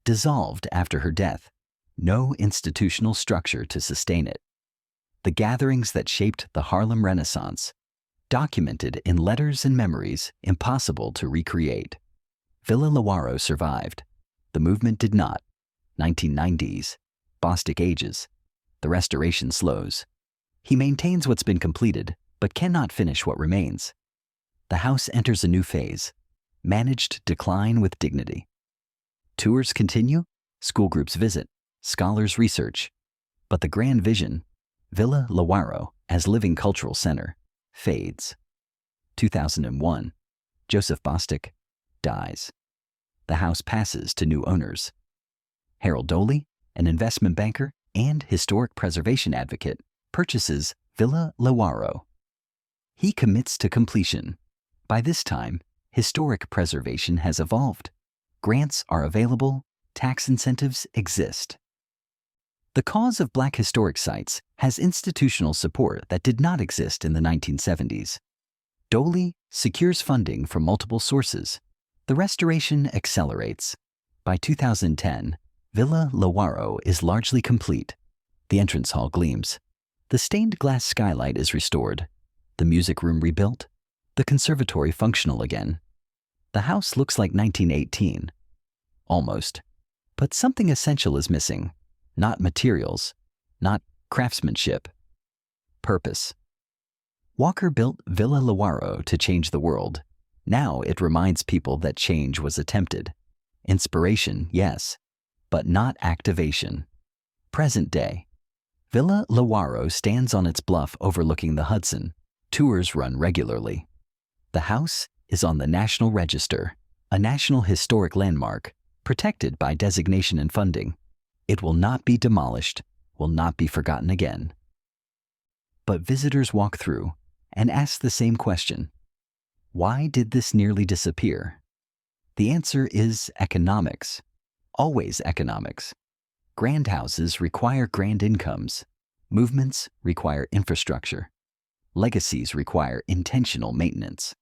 dissolved after her death. No institutional structure to sustain it. The gatherings that shaped the Harlem Renaissance, documented in letters and memories impossible to recreate. Villa Lewaro survived. The movement did not. 1990s. Bostic ages. The restoration slows. He maintains what's been completed, but cannot finish what remains. The house enters a new phase. Managed decline with dignity. Tours continue, school groups visit, scholars research. But the grand vision, Villa Lewaro as living cultural center, fades. 2001, Joseph Bostic dies. The house passes to new owners. Harold Doley, an investment banker and historic preservation advocate, purchases Villa Lewaro. He commits to completion. By this time, historic preservation has evolved. Grants are available, tax incentives exist. The cause of Black historic sites has institutional support that did not exist in the 1970s. Doley secures funding from multiple sources. The restoration accelerates. By 2010, Villa Lewaro is largely complete. The entrance hall gleams. The stained glass skylight is restored. The music room rebuilt. The conservatory functional again. The house looks like 1918. Almost. But something essential is missing. Not materials. Not craftsmanship. Purpose. Walker built Villa Lewaro to change the world. Now it reminds people that change was attempted. Inspiration, yes, but not activation. Present day. Villa Lewaro stands on its bluff overlooking the Hudson. Tours run regularly. The house is on the National Register, a National Historic Landmark, protected by designation and funding. It will not be demolished, will not be forgotten again. But visitors walk through and ask the same question. Why did this nearly disappear? The answer is economics. Always economics. Grand houses require grand incomes. Movements require infrastructure. Legacies require intentional maintenance.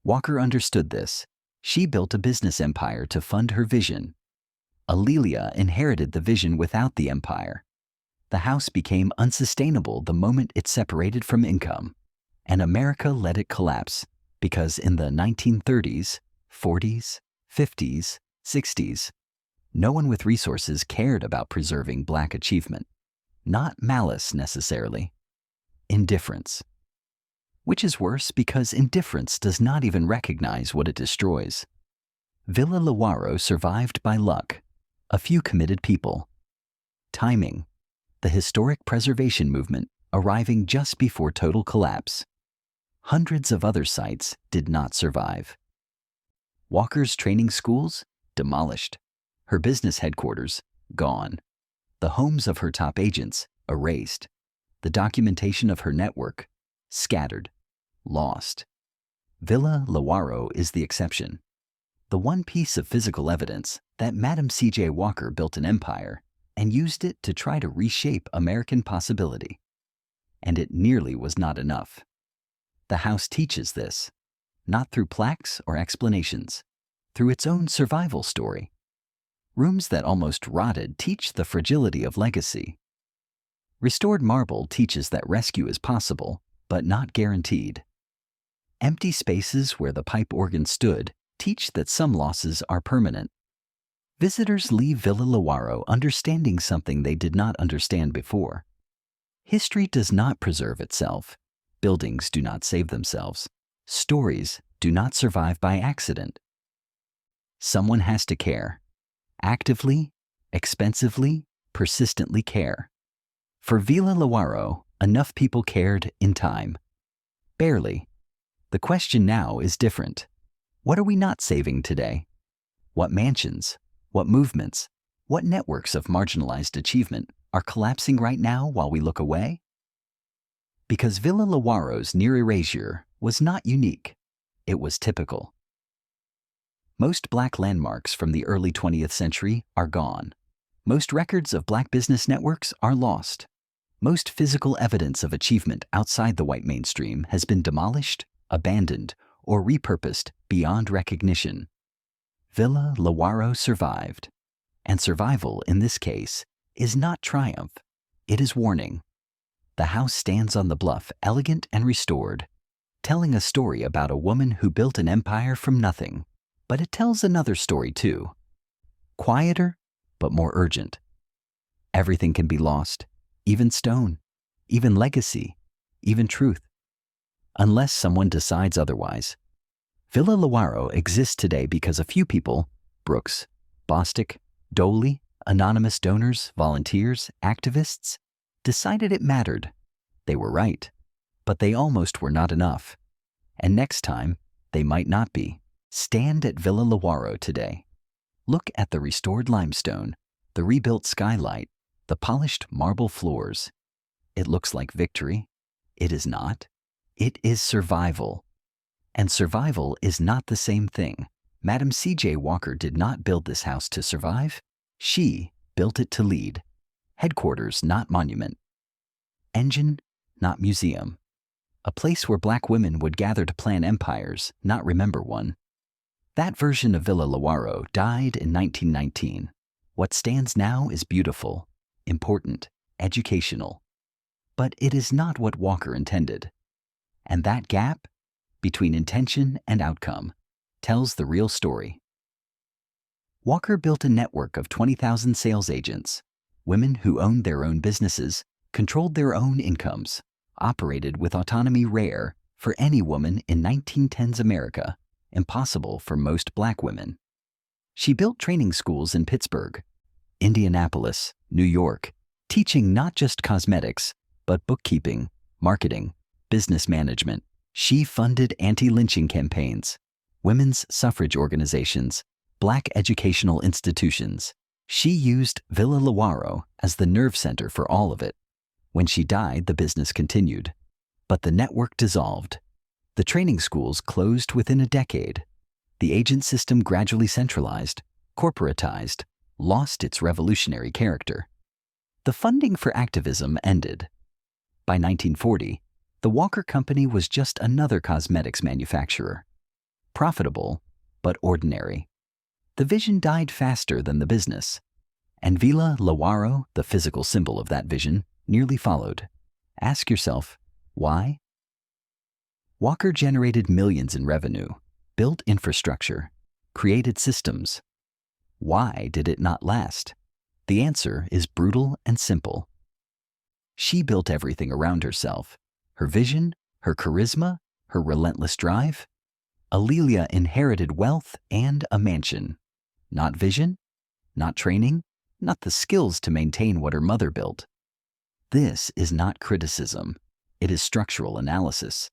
Walker understood this. She built a business empire to fund her vision. Alelia inherited the vision without the empire. The house became unsustainable the moment it separated from income. And America let it collapse because in the 1930s, 40s, 50s, 60s, no one with resources cared about preserving Black achievement. Not malice necessarily. Indifference. Which is worse because indifference does not even recognize what it destroys. Villa Lewaro survived by luck. A few committed people. Timing. The historic preservation movement arriving just before total collapse. Hundreds of other sites did not survive. Walker's training schools demolished. Her business headquarters gone. The homes of her top agents erased. The documentation of her network scattered, lost. Villa Lewaro is the exception. The one piece of physical evidence that Madam C.J. Walker built an empire and used it to try to reshape American possibility. And it nearly was not enough. The house teaches this, not through plaques or explanations, through its own survival story. Rooms that almost rotted teach the fragility of legacy. Restored marble teaches that rescue is possible, but not guaranteed. Empty spaces where the pipe organ stood teach that some losses are permanent. Visitors leave Villa Lewaro understanding something they did not understand before. History does not preserve itself. Buildings do not save themselves. Stories do not survive by accident. Someone has to care. Actively, expensively, persistently care. For Villa Lewaro, enough people cared in time. Barely. The question now is different. What are we not saving today? What mansions, what movements, what networks of marginalized achievement are collapsing right now while we look away? Because Villa Lewaro's near erasure was not unique. It was typical. Most Black landmarks from the early 20th century are gone. Most records of Black business networks are lost. Most physical evidence of achievement outside the white mainstream has been demolished, abandoned, or repurposed beyond recognition. Villa Lewaro survived. And survival, in this case, is not triumph. It is warning. The house stands on the bluff, elegant and restored, telling a story about a woman who built an empire from nothing. But it tells another story too. Quieter, but more urgent. Everything can be lost, even stone, even legacy, even truth, unless someone decides otherwise. Villa Lewaro exists today because a few people, Brooks, Bostic, Doley, anonymous donors, volunteers, activists, decided it mattered. They were right, but they almost were not enough. And next time, they might not be. Stand at Villa Lewaro today. Look at the restored limestone, the rebuilt skylight, the polished marble floors. It looks like victory. It is not. It is survival. And survival is not the same thing. Madam C.J. Walker did not build this house to survive. She built it to lead. Headquarters, not monument. Engine, not museum. A place where Black women would gather to plan empires, not remember one. That version of Villa Lewaro died in 1919. What stands now is beautiful, important, educational. But it is not what Walker intended. And that gap, between intention and outcome, tells the real story. Walker built a network of 20,000 sales agents, women who owned their own businesses, controlled their own incomes, operated with autonomy rare for any woman in 1910s America, impossible for most Black women. She built training schools in Pittsburgh, Indianapolis, New York, teaching not just cosmetics, but bookkeeping, marketing, business management. She funded anti-lynching campaigns, women's suffrage organizations, Black educational institutions. She used Villa Lewaro as the nerve center for all of it. When she died, the business continued, but the network dissolved. The training schools closed within a decade. The agent system gradually centralized, corporatized, lost its revolutionary character. The funding for activism ended. By 1940, the Walker Company was just another cosmetics manufacturer. Profitable, but ordinary. The vision died faster than the business. And Villa Lewaro, the physical symbol of that vision, nearly followed. Ask yourself, why? Walker generated millions in revenue, built infrastructure, created systems. Why did it not last? The answer is brutal and simple. She built everything around herself. Her vision, her charisma, her relentless drive. Alelia inherited wealth and a mansion. Not vision, not training, not the skills to maintain what her mother built. This is not criticism. It is structural analysis.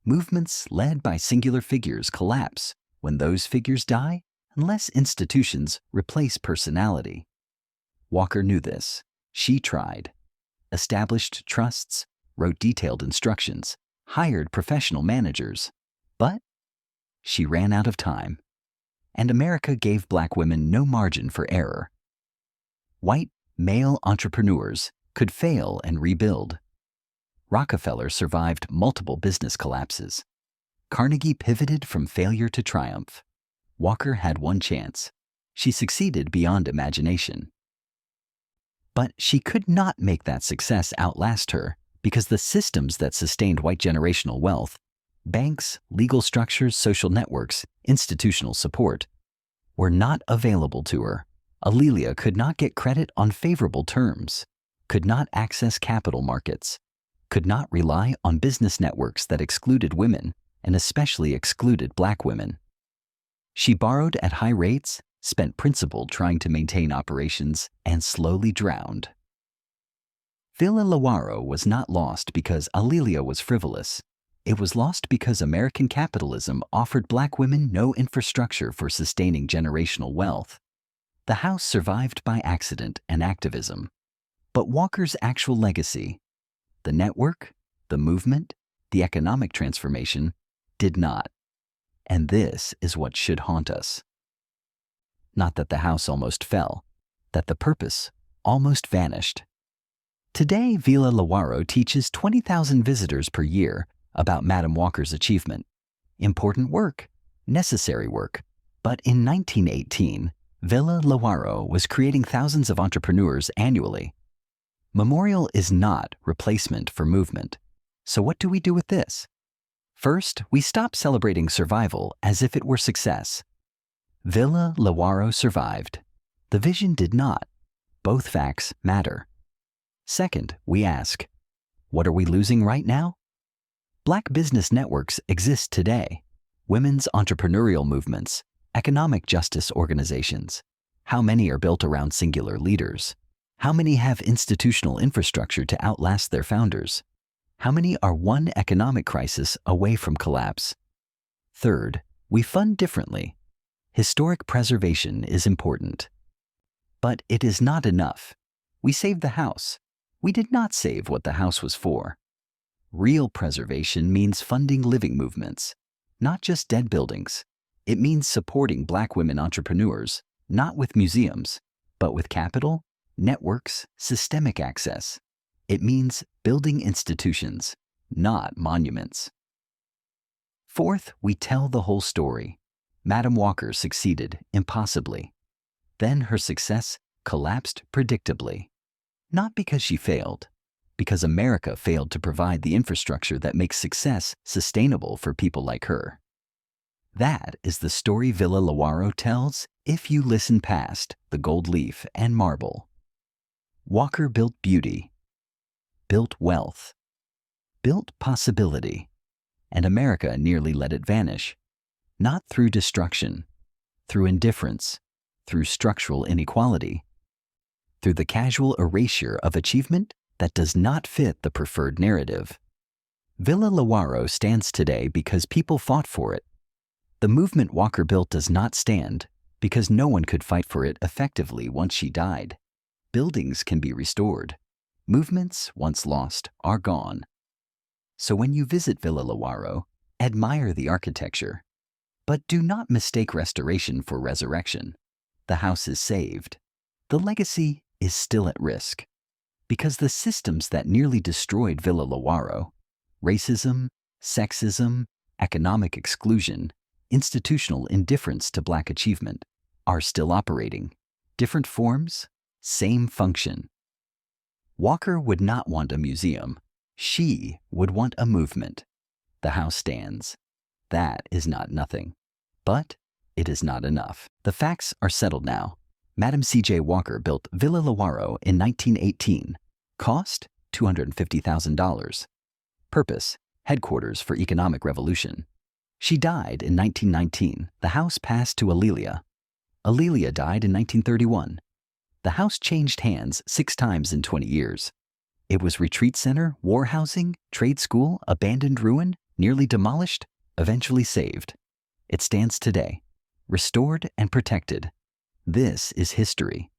Movements led by singular figures collapse when those figures die unless institutions replace personality. Walker knew this. She tried. Established trusts, wrote detailed instructions, hired professional managers. But she ran out of time. and America gave black women no margin for error. White, male entrepreneurs could fail and rebuild. Rockefeller survived multiple business collapses. Carnegie pivoted from failure to triumph. Walker had one chance. She succeeded beyond imagination. But she could not make that success outlast her because the systems that sustained white generational wealth, banks, legal structures, social networks, institutional support, were not available to her. A'Lelia could not get credit on favorable terms, could not access capital markets, could not rely on business networks that excluded women and especially excluded black women. She borrowed at high rates, spent principal trying to maintain operations, and slowly drowned. Villa Lewaro was not lost because A'Lelia was frivolous. It was lost because American capitalism offered black women no infrastructure for sustaining generational wealth. The house survived by accident and activism. But Walker's actual legacy, the network, the movement, the economic transformation, did not. And this is what should haunt us. Not that the house almost fell, that the purpose almost vanished. Today, Villa Lewaro teaches 20,000 visitors per year about Madam Walker's achievement. Important work, necessary work. But in 1918, Villa Lewaro was creating thousands of entrepreneurs annually. Memorial is not replacement for movement. So what do we do with this? First, we stop celebrating survival as if it were success. Villa Lewaro survived. The vision did not. Both facts matter. Second, we ask, what are we losing right now? Black business networks exist today. Women's entrepreneurial movements, economic justice organizations. How many are built around singular leaders? How many have institutional infrastructure to outlast their founders? How many are one economic crisis away from collapse? Third, we fund differently. Historic preservation is important. But it is not enough. We saved the house. We did not save what the house was for. Real preservation means funding living movements, not just dead buildings. It means supporting black women entrepreneurs, not with museums, but with capital, networks, systemic access. It means building institutions, not monuments. Fourth, we tell the whole story. Madam Walker succeeded impossibly. Then her success collapsed predictably. Not because she failed, because America failed to provide the infrastructure that makes success sustainable for people like her. That is the story Villa Lewaro tells if you listen past the gold leaf and marble. Walker built beauty, built wealth, built possibility, and America nearly let it vanish. Not through destruction, through indifference, through structural inequality, through the casual erasure of achievement that does not fit the preferred narrative. Villa Lewaro stands today because people fought for it. The movement Walker built does not stand because no one could fight for it effectively once she died. Buildings can be restored. Movements, once lost, are gone. So when you visit Villa Lewaro, admire the architecture. But do not mistake restoration for resurrection. The house is saved. The legacy is still at risk. Because the systems that nearly destroyed Villa Lewaro, racism, sexism, economic exclusion, institutional indifference to black achievement, are still operating. Different forms, same function. Walker would not want a museum. She would want a movement. The house stands. That is not nothing. But it is not enough. The facts are settled now. Madam C.J. Walker built Villa Lewaro in 1918. Cost, $250,000. Purpose, headquarters for economic revolution. She died in 1919. The house passed to A'Lelia. A'Lelia died in 1931. The house changed hands 6 times in 20 years. It was retreat center, war housing, trade school, abandoned ruin, nearly demolished, eventually saved. It stands today, restored and protected. This is history.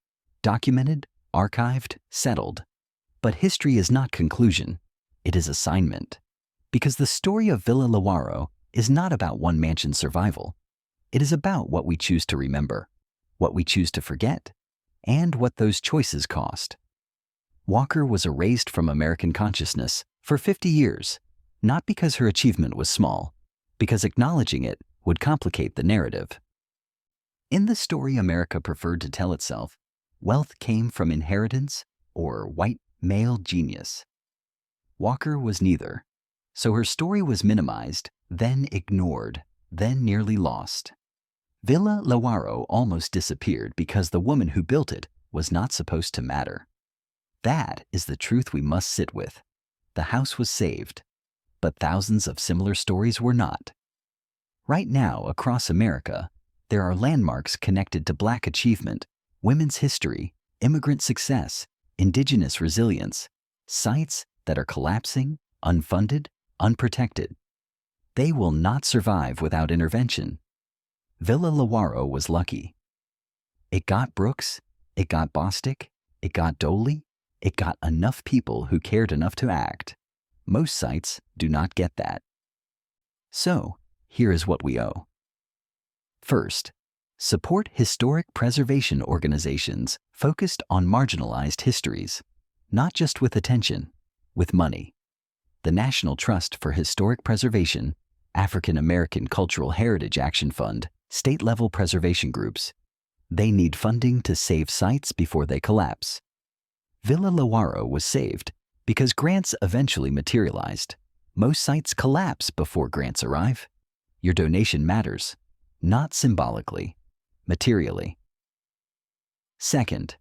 Documented, archived, settled. But history is not conclusion. It is assignment. Because the story of Villa Lewaro is not about one mansion's survival. It is about what we choose to remember, what we choose to forget, and what those choices cost. Walker was erased from American consciousness for 50 years, not because her achievement was small, because acknowledging it would complicate the narrative. In the story America preferred to tell itself, wealth came from inheritance or white male genius. Walker was neither, so her story was minimized, then ignored, then nearly lost. Villa Lewaro almost disappeared because the woman who built it was not supposed to matter. That is the truth we must sit with. The house was saved, but thousands of similar stories were not. Right now, across America, there are landmarks connected to Black achievement, women's history, immigrant success, indigenous resilience, sites that are collapsing, unfunded, unprotected. They will not survive without intervention. Villa Lewaro was lucky. It got Brooks, it got Bostic, it got Doley, it got enough people who cared enough to act. Most sites do not get that. So, here is what we owe. First, support historic preservation organizations focused on marginalized histories, not just with attention, with money. The National Trust for Historic Preservation, African American Cultural Heritage Action Fund, state-level preservation groups. They need funding to save sites before they collapse. Villa Lewaro was saved because grants eventually materialized. Most sites collapse before grants arrive. Your donation matters, not symbolically, materially. Second,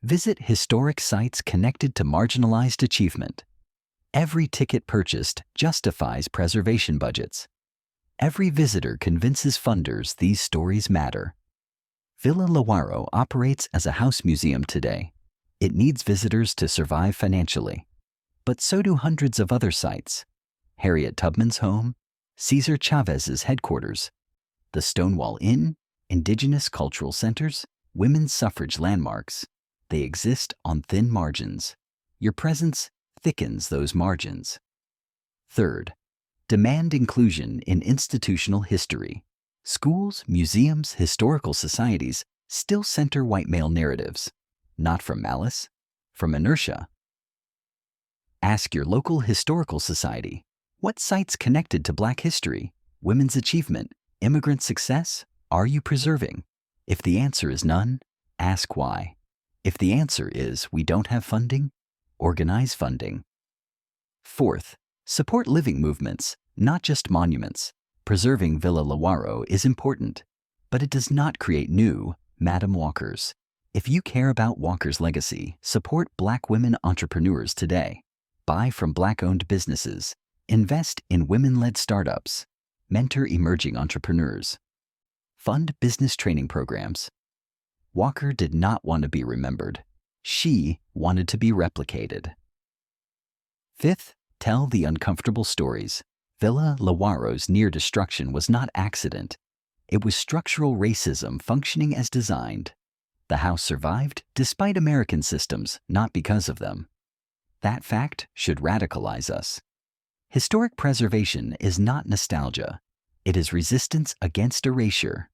visit historic sites connected to marginalized achievement. Every ticket purchased justifies preservation budgets. Every visitor convinces funders these stories matter. Villa Lewaro operates as a house museum today. It needs visitors to survive financially. But so do hundreds of other sites. Harriet Tubman's home, Cesar Chavez's headquarters, the Stonewall Inn, indigenous cultural centers, women's suffrage landmarks. They exist on thin margins. Your presence thickens those margins. Third, demand inclusion in institutional history. Schools, museums, historical societies still center white male narratives, not from malice, from inertia. Ask your local historical society, what sites connected to Black history, women's achievement, immigrant success are you preserving? If the answer is none, ask why. If the answer is we don't have funding, organize funding. Fourth, support living movements, not just monuments. Preserving Villa Lewaro is important, but it does not create new Madam Walkers. If you care about Walker's legacy, support Black women entrepreneurs today. Buy from Black-owned businesses. Invest in women-led startups. Mentor emerging entrepreneurs. Fund business training programs. Walker did not want to be remembered. She wanted to be replicated. Fifth, tell the uncomfortable stories. Villa Lewaro's near destruction was not accident. It was structural racism functioning as designed. The house survived despite American systems, not because of them. That fact should radicalize us. Historic preservation is not nostalgia. It is resistance against erasure.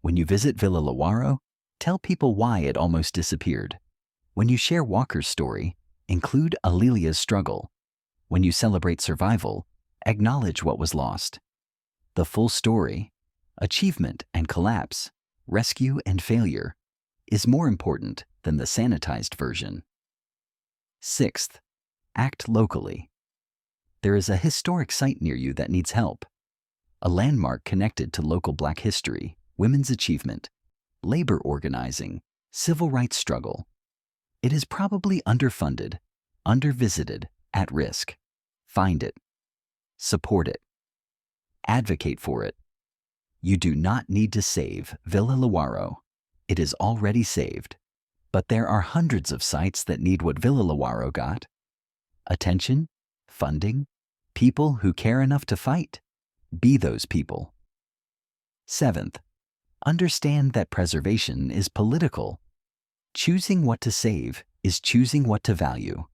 When you visit Villa Lewaro, tell people why it almost disappeared. When you share Walker's story, include Alelia's struggle. When you celebrate survival, acknowledge what was lost. The full story, achievement and collapse, rescue and failure, is more important than the sanitized version. Sixth, act locally. There is a historic site near you that needs help. A landmark connected to local Black history, women's achievement, labor organizing, civil rights struggle. It is probably underfunded, undervisited, at risk. Find it. Support it. Advocate for it. You do not need to save Villa Lewaro. It is already saved. But there are hundreds of sites that need what Villa Lewaro got. Attention, funding, people who care enough to fight. Be those people. Seventh, understand that preservation is political. Choosing what to save is choosing what to value.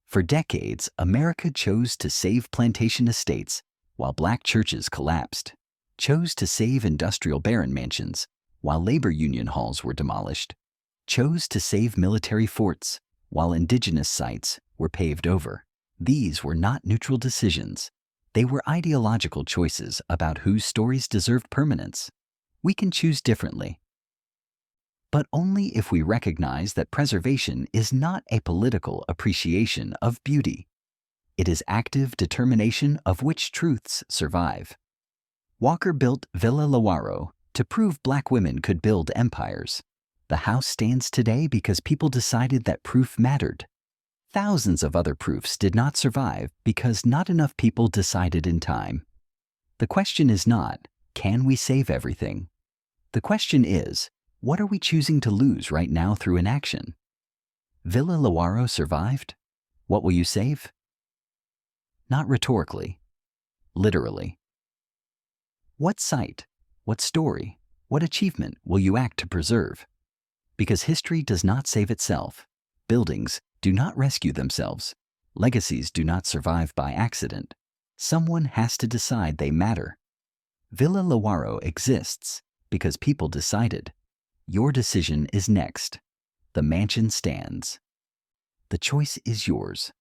For decades, America chose to save plantation estates while Black churches collapsed. chose to save industrial baron mansions while labor union halls were demolished, chose to save military forts while indigenous sites were paved over. These were not neutral decisions. They were ideological choices about whose stories deserved permanence. We can choose differently, but only if we recognize that preservation is not a political appreciation of beauty. It is active determination of which truths survive. Walker built Villa Lewaro to prove Black women could build empires. The house stands today because people decided that proof mattered. Thousands of other proofs did not survive because not enough people decided in time. The question is not, can we save everything? The question is, what are we choosing to lose right now through inaction? Villa Lewaro survived. What will you save? Not rhetorically, literally. What site, what story, what achievement will you act to preserve? Because history does not save itself. Buildings do not rescue themselves. Legacies do not survive by accident. Someone has to decide they matter. Villa Lewaro exists because people decided. Your decision is next. The mansion stands. The choice is yours.